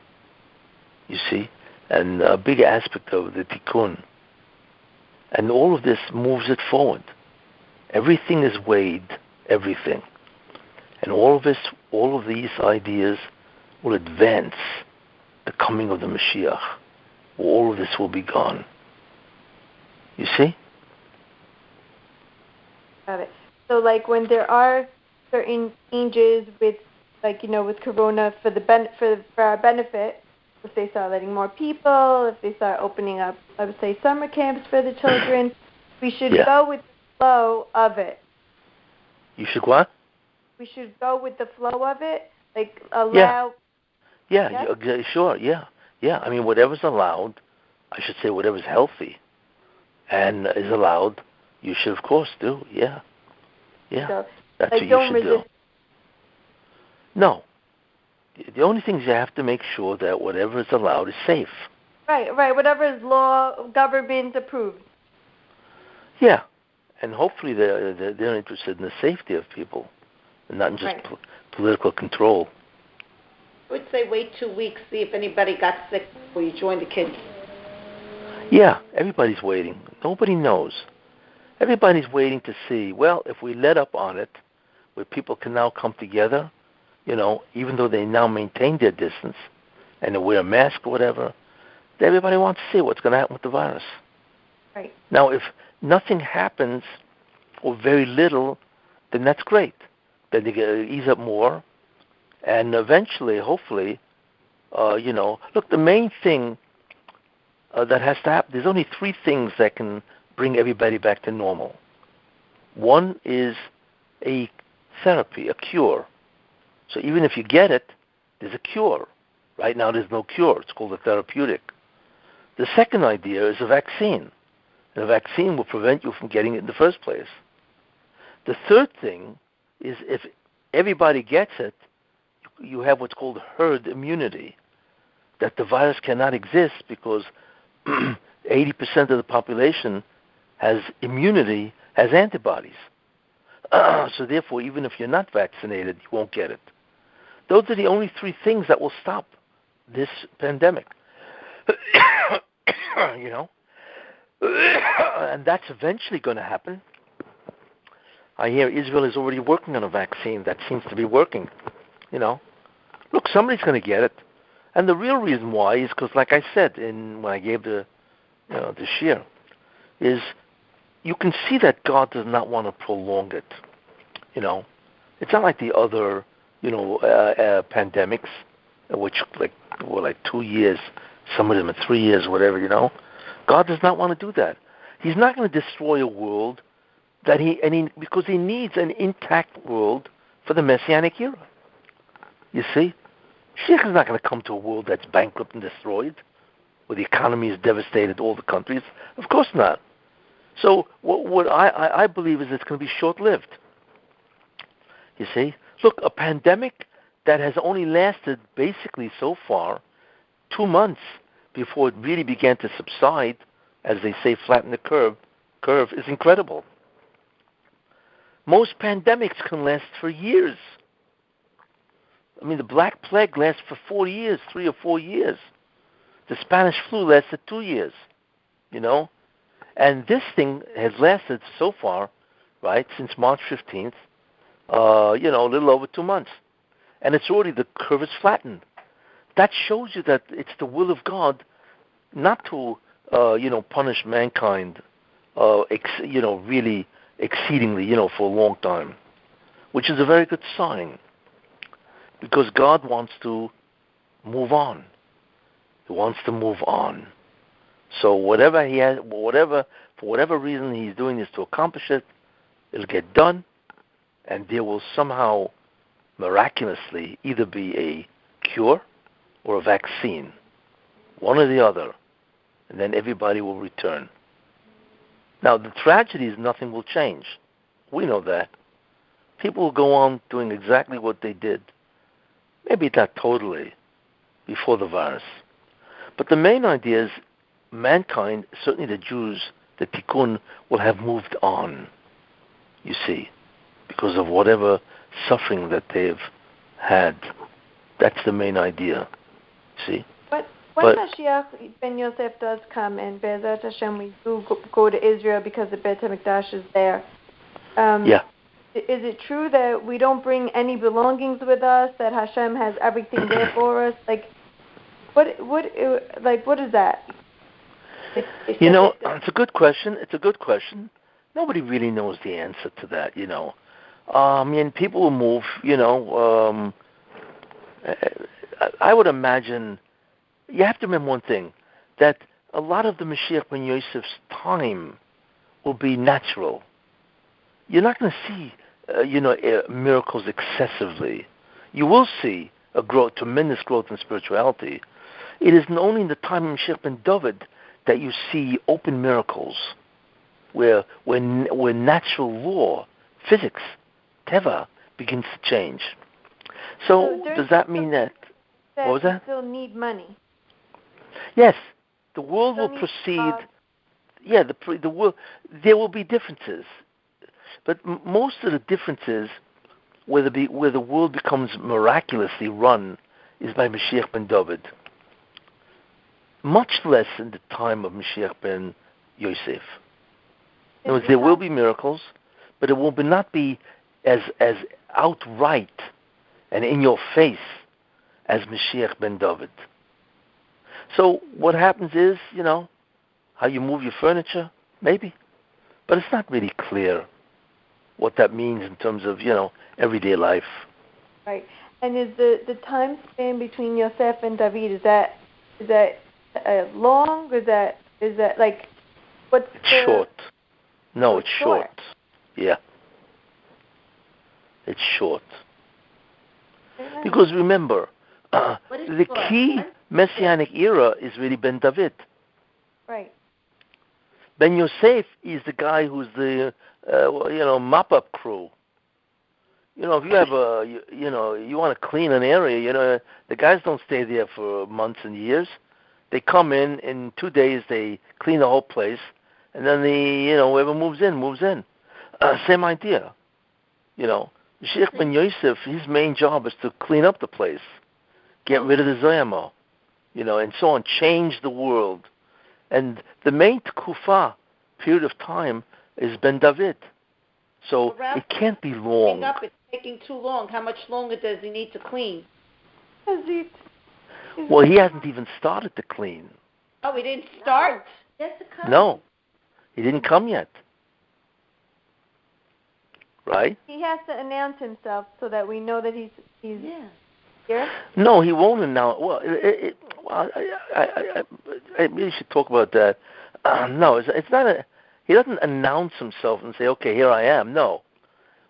you see, and a big aspect of the tikkun. And all of this moves it forward. Everything is weighed, everything. And all of these ideas will advance the coming of the Mashiach. All of this will be gone. You see? Got it. So, like, when there are certain changes with, with Corona for our benefit, if they start letting more people, if they start opening up, I would say, summer camps for the children, we should go with the flow of it. You should what? We should go with the flow of it, allow. Yeah, sure, yeah. I mean, whatever's allowed, I should say whatever's healthy and is allowed, you should, of course, do, yeah. So, that's what you should do. No. The only thing is you have to make sure that whatever is allowed is safe. Right. Whatever is law, government approved. Yeah. And hopefully they're interested in the safety of people and not in just political control. I would say wait 2 weeks, see if anybody got sick before you join the kids. Yeah, everybody's waiting. Nobody knows. Everybody's waiting to see, well, if we let up on it, where people can now come together, even though they now maintain their distance and they wear a mask or whatever, everybody wants to see what's going to happen with the virus. Right. Now, if nothing happens or very little, then that's great. Then they ease up more. And eventually, hopefully, look, the main thing that has to happen, there's only 3 things that can bring everybody back to normal. One is a therapy, a cure. So even if you get it, there's a cure. Right now there's no cure. It's called a therapeutic. The second idea is a vaccine. And a vaccine will prevent you from getting it in the first place. The third thing is if everybody gets it, you have what's called herd immunity, that the virus cannot exist because 80% of the population has immunity, has antibodies. So therefore, even if you're not vaccinated, you won't get it. Those are the only 3 things that will stop this pandemic. And that's eventually going to happen. I hear Israel is already working on a vaccine that seems to be working. Look, somebody's going to get it. And the real reason why is because, like I said when I gave the Shiur, is you can see that God does not want to prolong it. It's not like the other, pandemics, which were like 2 years, some of them are 3 years, whatever. God does not want to do that. He's not going to destroy a world because he needs an intact world for the messianic era. You see, Mashiach is not going to come to a world that's bankrupt and destroyed, where the economy is devastated, all the countries. Of course not. So what I believe is it's going to be short-lived. You see, look, a pandemic that has only lasted basically so far 2 months before it really began to subside, as they say, flatten the curve is incredible. Most pandemics can last for years. I mean, the Black Plague lasts for 4 years, 3 or 4 years. The Spanish flu lasted 2 years, And this thing has lasted so far, right, since March 15th, a little over 2 months. And it's already, the curve is flattened. That shows you that it's the will of God not to, punish mankind, really exceedingly, for a long time, which is a very good sign, because God wants to move on. He wants to move on. So whatever he has, for whatever reason he's doing this to accomplish it, it'll get done, and there will somehow miraculously either be a cure or a vaccine, one or the other, and then everybody will return. Now, the tragedy is nothing will change. We know that. People will go on doing exactly what they did, maybe not totally, before the virus. But the main idea is mankind, certainly the Jews, the tikkun, will have moved on, you see, because of whatever suffering that they've had. That's the main idea, see. When Mashiach ben Yosef does come, and Be'ezrat Hashem, we do go to Israel because the Beit HaMikdash is there. Is it true that we don't bring any belongings with us, that Hashem has everything there for us? What is that? It's a good question. Nobody really knows the answer to that, people will move, I would imagine, you have to remember one thing, that a lot of the Mashiach ben Yosef's time will be natural. You're not going to see, miracles excessively. You will see a tremendous growth in spirituality. It is only in the time of Mashiach ben David that you see open miracles, where natural law, physics, teva, begins to change. So does that mean that what was that? Still need money. Yes, the world will proceed. The world. There will be differences, but most of the differences, where the world becomes miraculously run, is by Mashiach ben David. Much less in the time of Mashiach ben Yosef. In other words, there will be miracles, but it will not be as outright and in your face as Mashiach ben David. So what happens is, how you move your furniture, maybe, but it's not really clear what that means in terms of, everyday life. Right. And is the time span between Yosef and David, is that long? Or is that like, what's it's short. No, it's short. Yeah. It's short. Because remember, the key messianic era is really Ben David. Right. Ben Yosef is the guy who's the, mop-up crew. If you have you want to clean an area, the guys don't stay there for months and years. They come in 2 days, they clean the whole place, and then whoever moves in. Same idea. Mashiach ben Yosef, his main job is to clean up the place, get rid of the Zoyama, and so on, change the world. And the main tekufa, period of time, is Ben David. So it can't be long. It's taking too long. How much longer does he need to clean? Well, he hasn't even started to clean. Oh, he didn't start? No, he didn't come yet. right? He has to announce himself so that we know that he's Yeah. here. No, he won't announce. Well, I really should talk about that. No, it's not a. He doesn't announce himself and say, "Okay, here I am." No,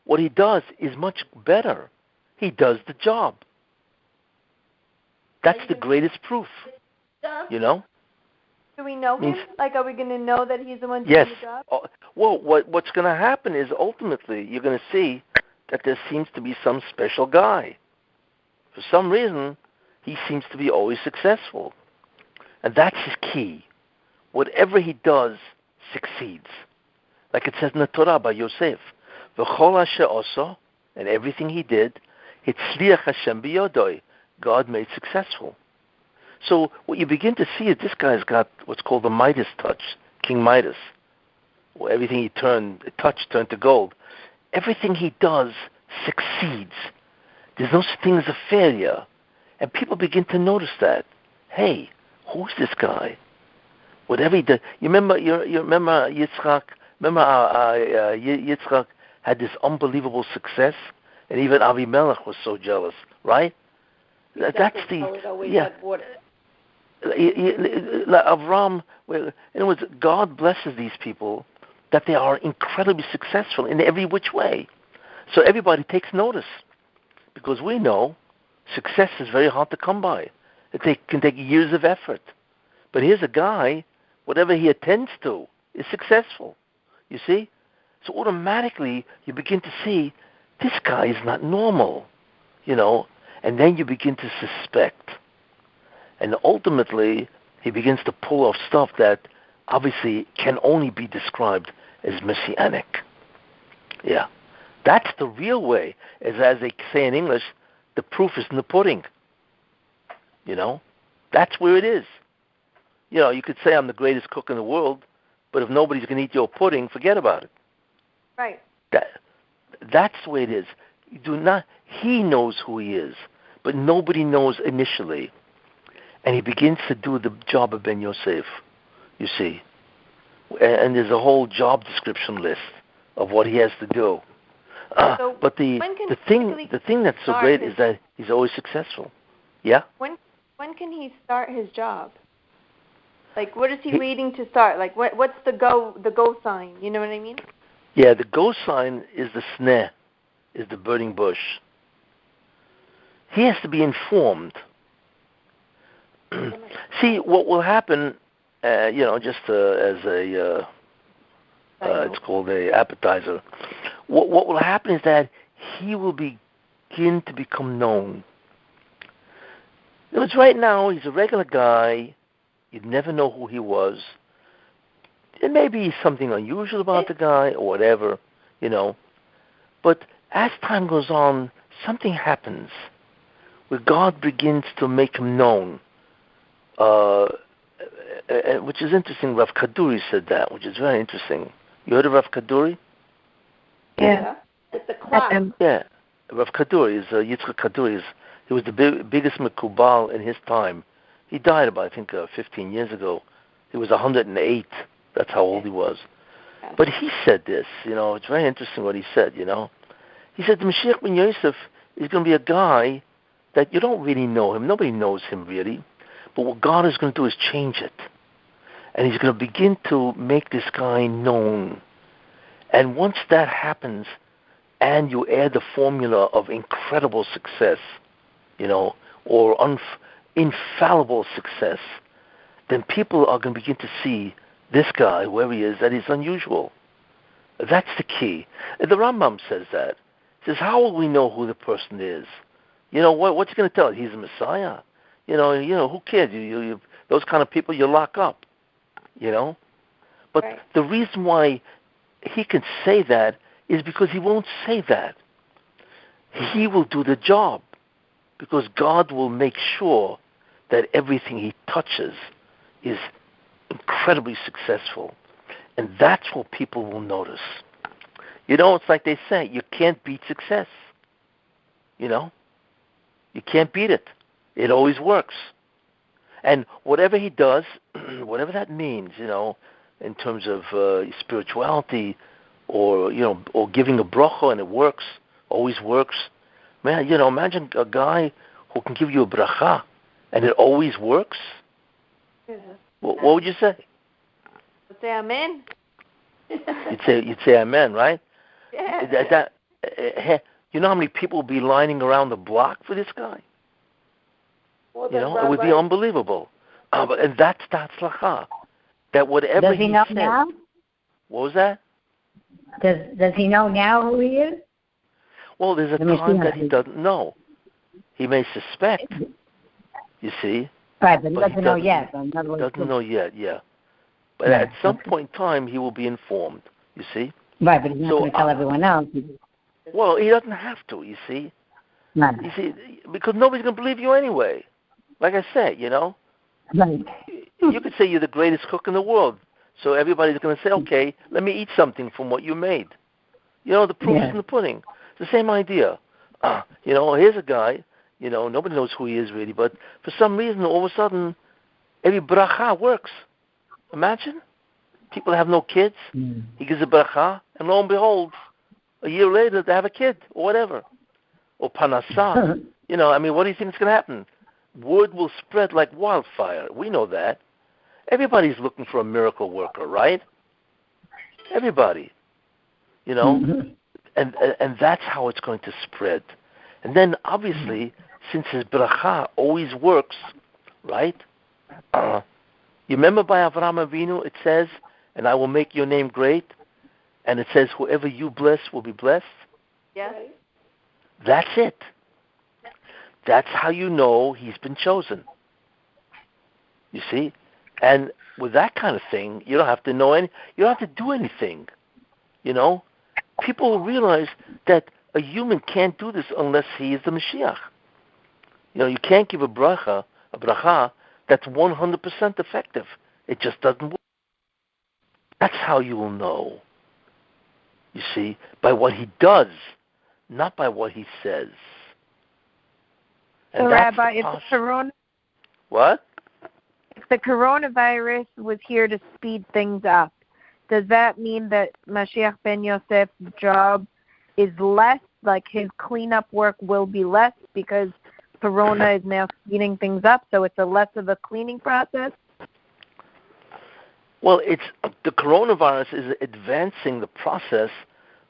what he does is much better. He does the job. That's the greatest proof. You know. Do we know him? Like, are we going to know that he's the one doing Yes. the job? Well, what's going to happen is ultimately you're going to see that there seems to be some special guy. For some reason, he seems to be always successful. And that's his key. Whatever he does succeeds. Like it says in the Torah by Yosef. V'chol asher oso, and everything he did, hitzliach Hashem biyodoi. God made successful. So what you begin to see is this guy's got what's called the Midas touch, King Midas. Well, everything he touched turned to gold. Everything he does succeeds. There's no such thing as a failure. And people begin to notice that. Hey, who's this guy? Whatever he does. You remember Yitzchak? Yitzchak had this unbelievable success, and even Avimelech was so jealous, right? That's the Avram. In other words, God blesses these people that they are incredibly successful in every which way. So everybody takes notice because we know success is very hard to come by. It can take years of effort. But here's a guy, whatever he attends to is successful. You see? So automatically you begin to see this guy is not normal, you know, and then you begin to suspect. And ultimately he begins to pull off stuff that obviously can only be described as messianic. Yeah. That's the real way. As they say in English, the proof is in the pudding. You know? That's where it is. You know, you could say I'm the greatest cook in the world, but if nobody's going to eat your pudding, forget about it. Right. That's the way it is. He knows who he is, but nobody knows initially. And he begins to do the job of Ben Yosef, you see. And there's a whole job description list of what he has to do. But the thing that's so great is that he's always successful. Yeah? When can he start his job? Like, what is he waiting to start? Like, what's the go sign? You know what I mean? Yeah, the go sign is the sneh, is the burning bush. He has to be informed. See, what will happen, just as a, it's called a appetizer. What will happen is that he will begin to become known. It's right now, he's a regular guy. You'd never know who he was. There may be something unusual about the guy or whatever, you know. But as time goes on, something happens where God begins to make him known. Which is interesting. Rav Kaduri said that, which is very interesting. You heard of Rav Kaduri? Yeah. It's the clock. Yeah. Rav Kaduri is Yitzchak Kaduri. He was the biggest Mekubal in his time. He died about, I think, 15 years ago. He was 108. That's how old he was. But he said this, you know, it's very interesting what he said, you know. He said the Mashiach ben Yosef is going to be a guy that you don't really know him. Nobody knows him really. But what God is going to do is change it. And he's going to begin to make this guy known. And once that happens, and you add the formula of incredible success, you know, or infallible success, then people are going to begin to see this guy, whoever he is, that he's unusual. That's the key. And the Rambam says that. He says, how will we know who the person is? You know, what's he going to tell? He's a Messiah. You know, who cares? You those kind of people you lock up, you know. But right. The reason why he can say that is because he won't say that. He will do the job because God will make sure that everything he touches is incredibly successful. And that's what people will notice. You know, it's like they say, you can't beat success. You know? You can't beat it. It always works. And whatever he does, whatever that means, you know, in terms of spirituality or or giving a bracha and it works, always works. Man, imagine a guy who can give you a bracha and it always works. Yeah. What would you say? I'd say amen. You'd say amen, right? Yeah. You know how many people would be lining around the block for this guy? It would be unbelievable. And that's tzlacha. That whatever Does he know said, now? What was that? Does he know now who he is? Well, there's a time that he doesn't know. He may suspect, you see. Right, but he But doesn't know yet. So doesn't know yet, yeah. But at some point in time, he will be informed, you see. Right, but he's not going to tell everyone else. Well, he doesn't have to, you see. No. You see, because nobody's going to believe you anyway. Like I said, Right. You could say you're the greatest cook in the world. So everybody's going to say, okay, let me eat something from what you made. The proof is in the pudding. It's the same idea. Here's a guy, nobody knows who he is really, but for some reason, all of a sudden, every bracha works. Imagine. People have no kids. He gives a bracha, and lo and behold, a year later, they have a kid, or whatever. Or panasah. What do you think is going to happen? Word will spread like wildfire. We know that. Everybody's looking for a miracle worker, right? Everybody. And that's how it's going to spread. And then, obviously, since his bracha always works, right? You remember by Avraham Avinu, it says, and I will make your name great, and it says, whoever you bless will be blessed? Yes. That's it. That's how you know he's been chosen. You see? And with that kind of thing, you don't have to know you don't have to do anything. People realize that a human can't do this unless he is the Mashiach. You can't give a bracha that's 100% effective. It just doesn't work. That's how you will know. You see, by what he does, not by what he says. And so, Rabbi, if the coronavirus was here to speed things up, does that mean that Mashiach ben Yosef's job is less, like his cleanup work will be less because corona is now speeding things up, so it's a less of a cleaning process? Well, the coronavirus is advancing the process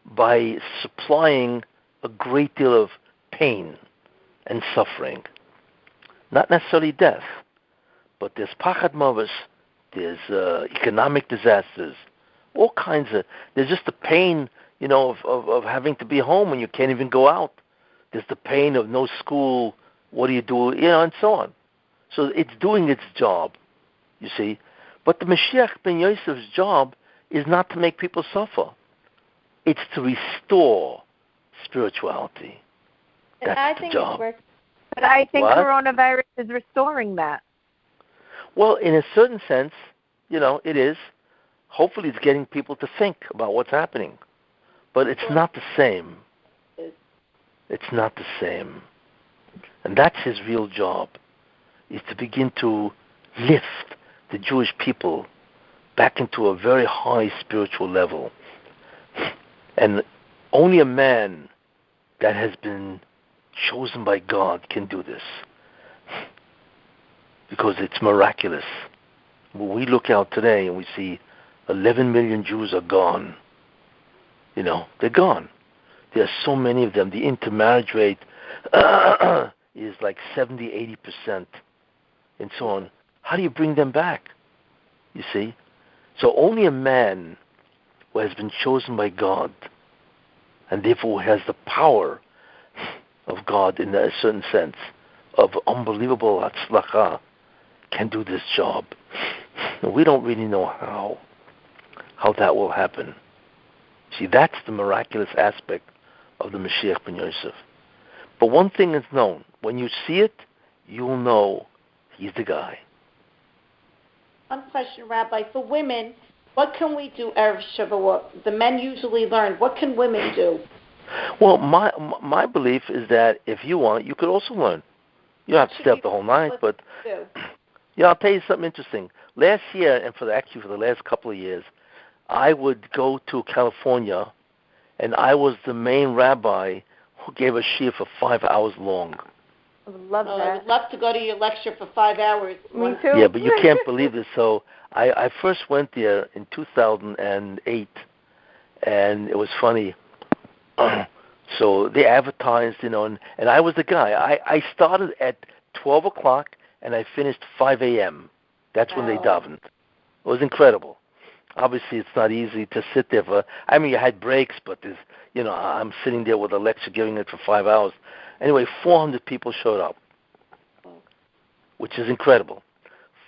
by supplying a great deal of pain and suffering. Not necessarily death, but there's pachad mavis, there's economic disasters, all kinds of. There's just the pain, of having to be home when you can't even go out. There's the pain of no school. What do you do? And so on. So it's doing its job, you see. But the Mashiach ben Yosef's job is not to make people suffer. It's to restore spirituality. And That's I the think job. it works. But I think What? coronavirus is restoring that. Well, in a certain sense, it is. Hopefully it's getting people to think about what's happening. But it's not the same. It's not the same. And that's his real job, is to begin to lift the Jewish people back into a very high spiritual level. And only a man that has been chosen by God can do this. Because it's miraculous. When we look out today and we see 11 million Jews are gone, they're gone. There are so many of them. The intermarriage rate is like 70, 80%, and so on. How do you bring them back? You see? So only a man who has been chosen by God, and therefore has the power of God in a certain sense, of unbelievable hatzlacha, can do this job. And we don't really know how that will happen. See, that's the miraculous aspect of the Mashiach ben Yosef. But one thing is known. When you see it, you'll know he's the guy. One question, Rabbi. For women, what can we do Erev Shavuot? The men usually learn. What can women do? Well, my belief is that if you want, you could also learn. You don't have to stay up the whole night, but I'll tell you something interesting. Last year, and for the last couple of years, I would go to California, and I was the main rabbi who gave a shiur for 5 hours long. I would love that. I would love to go to your lecture for 5 hours. Me too. Yeah, but you can't believe this. So I first went there in 2008, and it was funny. So they advertised, and I was the guy. I started at 12 o'clock, and I finished 5 a.m. That's when they davened. It was incredible. Obviously, it's not easy to sit there you had breaks, but I'm sitting there with a lecture giving it for 5 hours. Anyway, 400 people showed up, which is incredible.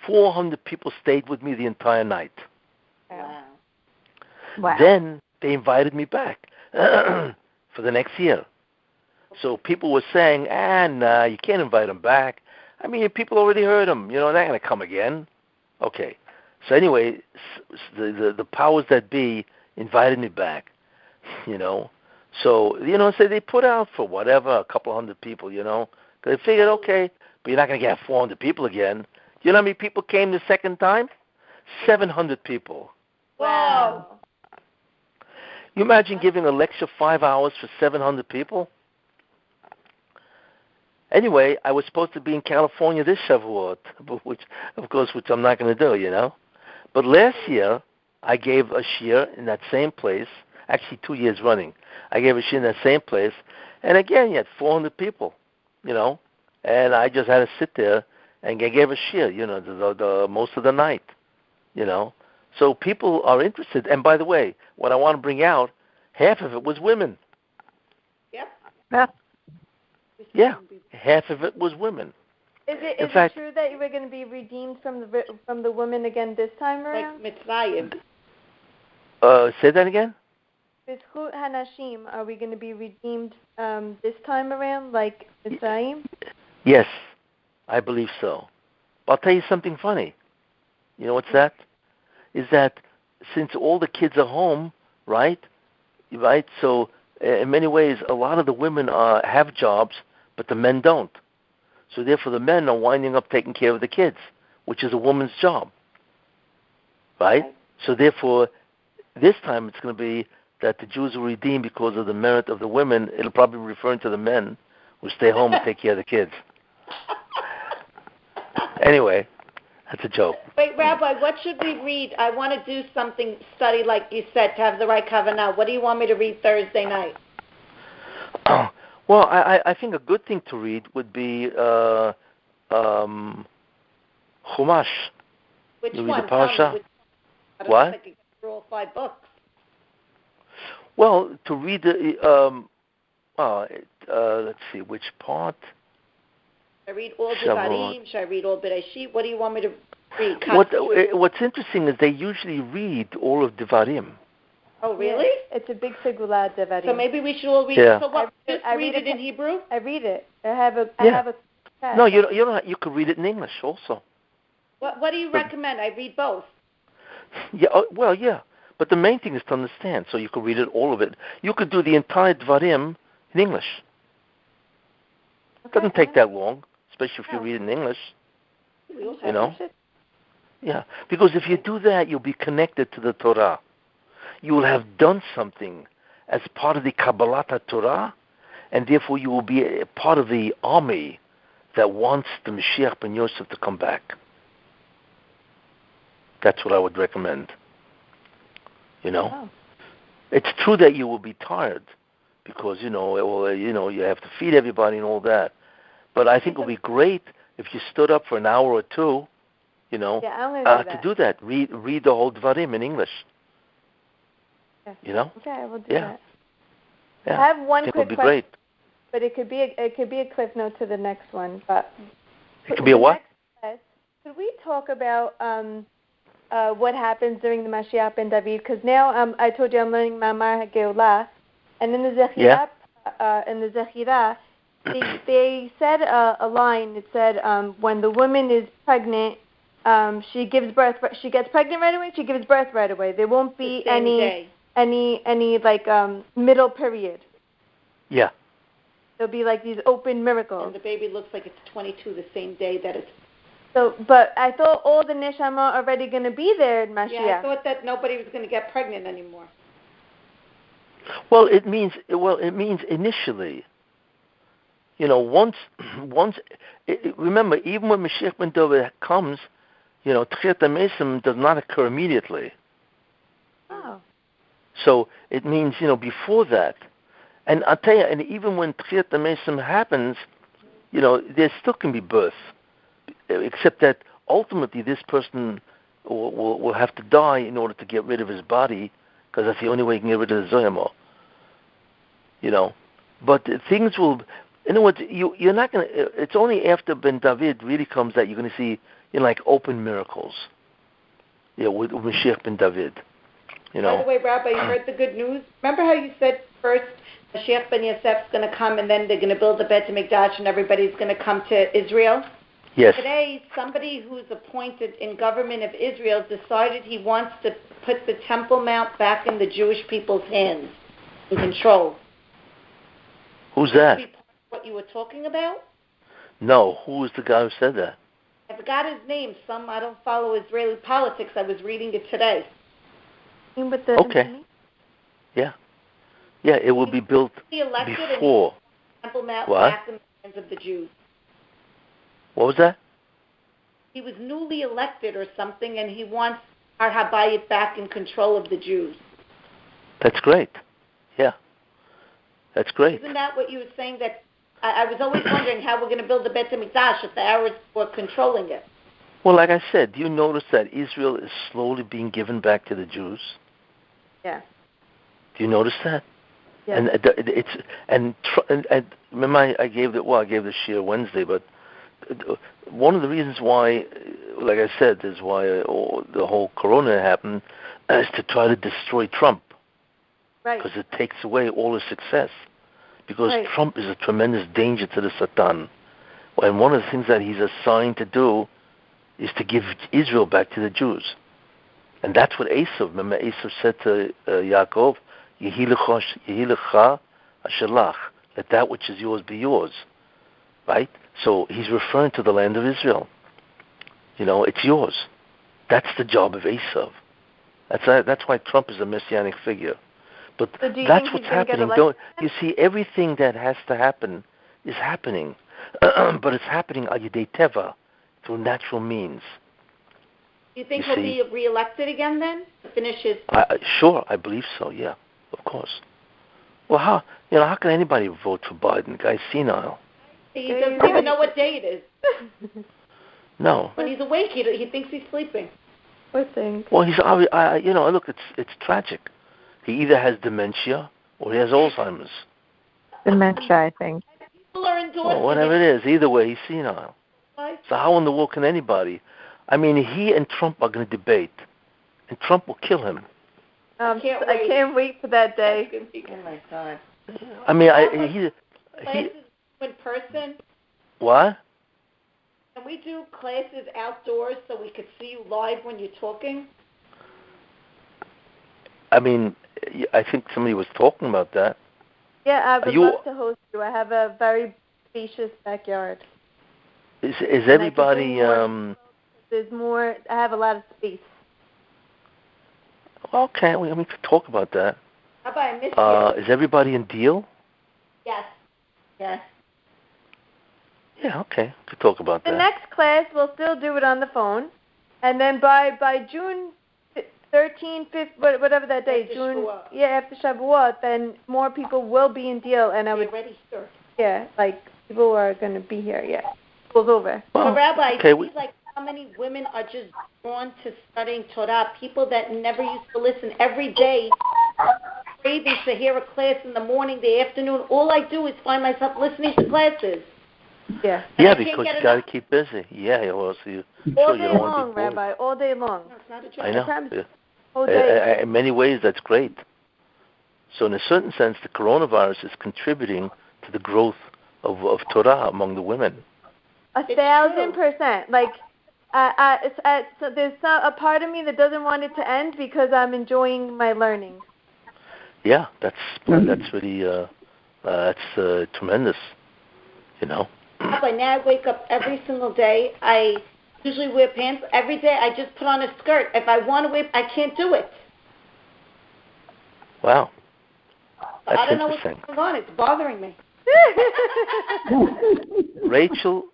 400 people stayed with me the entire night. Wow. Then they invited me back for the next year. So people were saying, nah, you can't invite them back. People already heard them. They're not going to come again. Okay. So anyway, the powers that be invited me back, So, so they put out for whatever, a couple hundred people, Because they figured, okay, but you're not going to get 400 people again. You know how many people came the second time? 700 people. Wow. You imagine giving a lecture 5 hours for 700 people? Anyway, I was supposed to be in California this Shavuot, which I'm not going to do, But last year, I gave a shiur in that same place, actually 2 years running. I gave a shiur in that same place, and again, you had 400 people, and I just had to sit there, and I gave a shiur, the most of the night, So people are interested, and by the way, what I want to bring out, half of it was women. Yep. Yeah, half of it was women. Is it true that you were going to be redeemed from the women again this time around? Like mitzvah. Say that again? B'zchut hanashim, are we going to be redeemed this time around, like Mitzrayim? Yes, I believe so. But I'll tell you something funny. You know what's that? Is that since all the kids are home, right? So in many ways, a lot of the women have jobs, but the men don't. So therefore, the men are winding up taking care of the kids, which is a woman's job, right? So therefore, this time it's going to be that the Jews are redeemed because of the merit of the women. It'll probably be referring to the men who stay home and take care of the kids. Anyway, that's a joke. Wait, Rabbi, what should we read? I want to do something, study like you said, to have the right kavanah. What do you want me to read Thursday night? Well, I think a good thing to read would be Chumash. Which you one? Read the parasha? I don't What? know if I can get through all 5 books. Well, to read the, let's see, which part? Should I read all Shavuot. Devarim? Should I read all Bereshit? What do you want me to read? What's interesting is they usually read all of Devarim. Oh, really? Yeah, it's a big segula Devarim. So maybe we should all read Yeah. So what, just read it in Hebrew? I read it. I have a test. No, you don't. You could read it in English also. What do you recommend? I read both. Yeah, yeah. But the main thing is to understand, so you could read it, all of it. You could do the entire Dvarim in English. It doesn't take that long, especially if you read it in English. Yeah, because if you do that, you'll be connected to the Torah. You will have done something as part of the Kabbalat Torah, and therefore you will be a part of the army that wants the Mashiach ben Yosef to come back. That's what I would recommend. It's true that you will be tired because you have to feed everybody and all that. But I think it would be great if you stood up for an hour or two, to do that. Read the whole Dvarim in English. Yeah. Okay, I will do that. Yeah. I have one quick question, great. but it could be a cliff note to the next one. But it could be a what? Could we talk about what happens during the Mashiach ben David? Because now I told you I'm learning Mamar HaGeulah, and in the Zechirah, they said a line. It said when the woman is pregnant, she gives birth. She gets pregnant right away. She gives birth right away. There won't be any middle period. Yeah. There'll be like these open miracles. And the baby looks like it's 22 the same day that it's So, but I thought all the neshama are already going to be there in Mashiach. Yeah, I thought that nobody was going to get pregnant anymore. Well, it means initially. Once. Remember, even when Mashiach ben David comes, Tchiat HaMesim does not occur immediately. Oh. So it means, before that. And I'll tell you, and even when Tchiat HaMesim happens, there still can be birth. Except that ultimately this person will have to die in order to get rid of his body, because that's the only way you can get rid of the Zoyamo. But things will... In other words, you're not going to... It's only after Ben David really comes that you're going to see, like open miracles. With Mashiach ben David. By the way, Rabbi, you heard the good news? Remember how you said first Mashiach ben Yosef's going to come and then they're going to build the Beit HaMikdash and everybody's going to come to Israel? Yes. Today, somebody who's appointed in government of Israel decided he wants to put the Temple Mount back in the Jewish people's hands, in control. Who's that? What you were talking about? No, who was the guy who said that? I forgot his name. I don't follow Israeli politics. I was reading it today. Okay. Yeah. Yeah, it will be built before. Temple Mount What? back in the hands of the Jews. What was that? He was newly elected or something, and he wants Har Habayit back in control of the Jews. That's great. Yeah. That's great. Isn't that what you were saying? That I was always wondering how we're going to build the Beit HaMikdash if the Arabs were controlling it. Well, like I said, do you notice that Israel is slowly being given back to the Jews? Yeah. Do you notice that? Yeah. And remember I gave the Shiur Wednesday, but one of the reasons why, like I said, is why the whole corona happened, is to try to destroy Trump. Right. Because it takes away all his success. Because right. Trump is a tremendous danger to the Satan. And one of the things that he's assigned to do is to give Israel back to the Jews. And that's what remember Esav said to Yaakov, Yehi lecha ashelach, let that which is yours be yours. Right? So he's referring to the land of Israel. It's yours. That's the job of Esav. That's why Trump is a messianic figure. But so that's what's happening. You see, everything that has to happen is happening. But it's happening al yedei teva, through natural means. Do you think he'll be reelected again then, to finish his... Sure, I believe so, yeah, of course. Well, how can anybody vote for Biden? The guy's senile. He doesn't even know what day it is. No. When he's awake, he thinks he's sleeping. Poor thing. Well, he's look, it's tragic. He either has dementia or he has Alzheimer's. Dementia, I think. People are endorsing well, whatever it is, either way, he's senile. Right. So how in the world can anybody? I mean, he and Trump are going to debate, and Trump will kill him. I can't wait for that day. Oh my God. I mean, classes in person. What? Can we do classes outdoors so we could see you live when you're talking? I mean, I think somebody was talking about that. Yeah, I would love to host you. I have a very spacious backyard. Is everybody? There's more. I have a lot of space. Okay, we could talk about that. How about I miss you? Is everybody in deal? Yes. Yes. Yeah, okay. We could talk about that. The next class, we'll still do it on the phone. And then by June 13th, 5th, whatever that day, after Shavuot, then more people will be in deal. And I would... ready, sir. Yeah, people are going to be here, yeah. School's over. Well, Rabbi, it seems like how many women are just drawn to studying Torah, people that never used to listen every day, craving to hear a class in the morning, the afternoon. All I do is find myself listening to classes. Yeah. Yeah, because you got to keep busy. Yeah, well, so you all day long, Rabbi, all day long. No, it's not a joke. I know. Yeah. All day. In many ways, that's great. So in a certain sense, the coronavirus is contributing to the growth of Torah among the women. 1,000%. So there's a part of me that doesn't want it to end because I'm enjoying my learning. Yeah, that's really tremendous. But now I wake up every single day. I usually wear pants. Every day I just put on a skirt. If I want to wear, I can't do it. Wow. That's I don't know interesting. what's going on. It's bothering me. Rachel,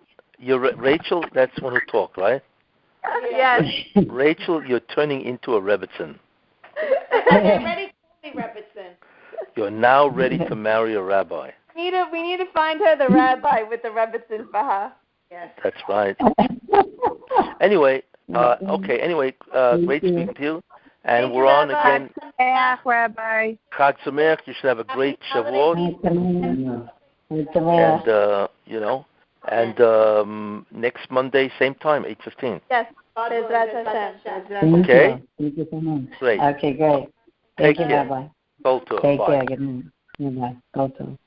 Rachel, that's one who talked, right? Yes. Rachel, you're turning into a Rebbitzin. Get ready to call me Rebbitzin. You're now ready to marry a rabbi. We need to find her the rabbi with the Rebbitzin for her. Yes. That's right. Anyway, okay. Anyway, great speaking to you. And Thank we're you, on Rabbi. again. Rabbi. Chag Sameach. You should have a great Shavuot. And next Monday, same time, 8:15. Yes. Okay. Thank you so much. Great. Okay, great. Take Thank you, care. Rabbi. Go to. Take Bye. care. Good night. Good night. Go to.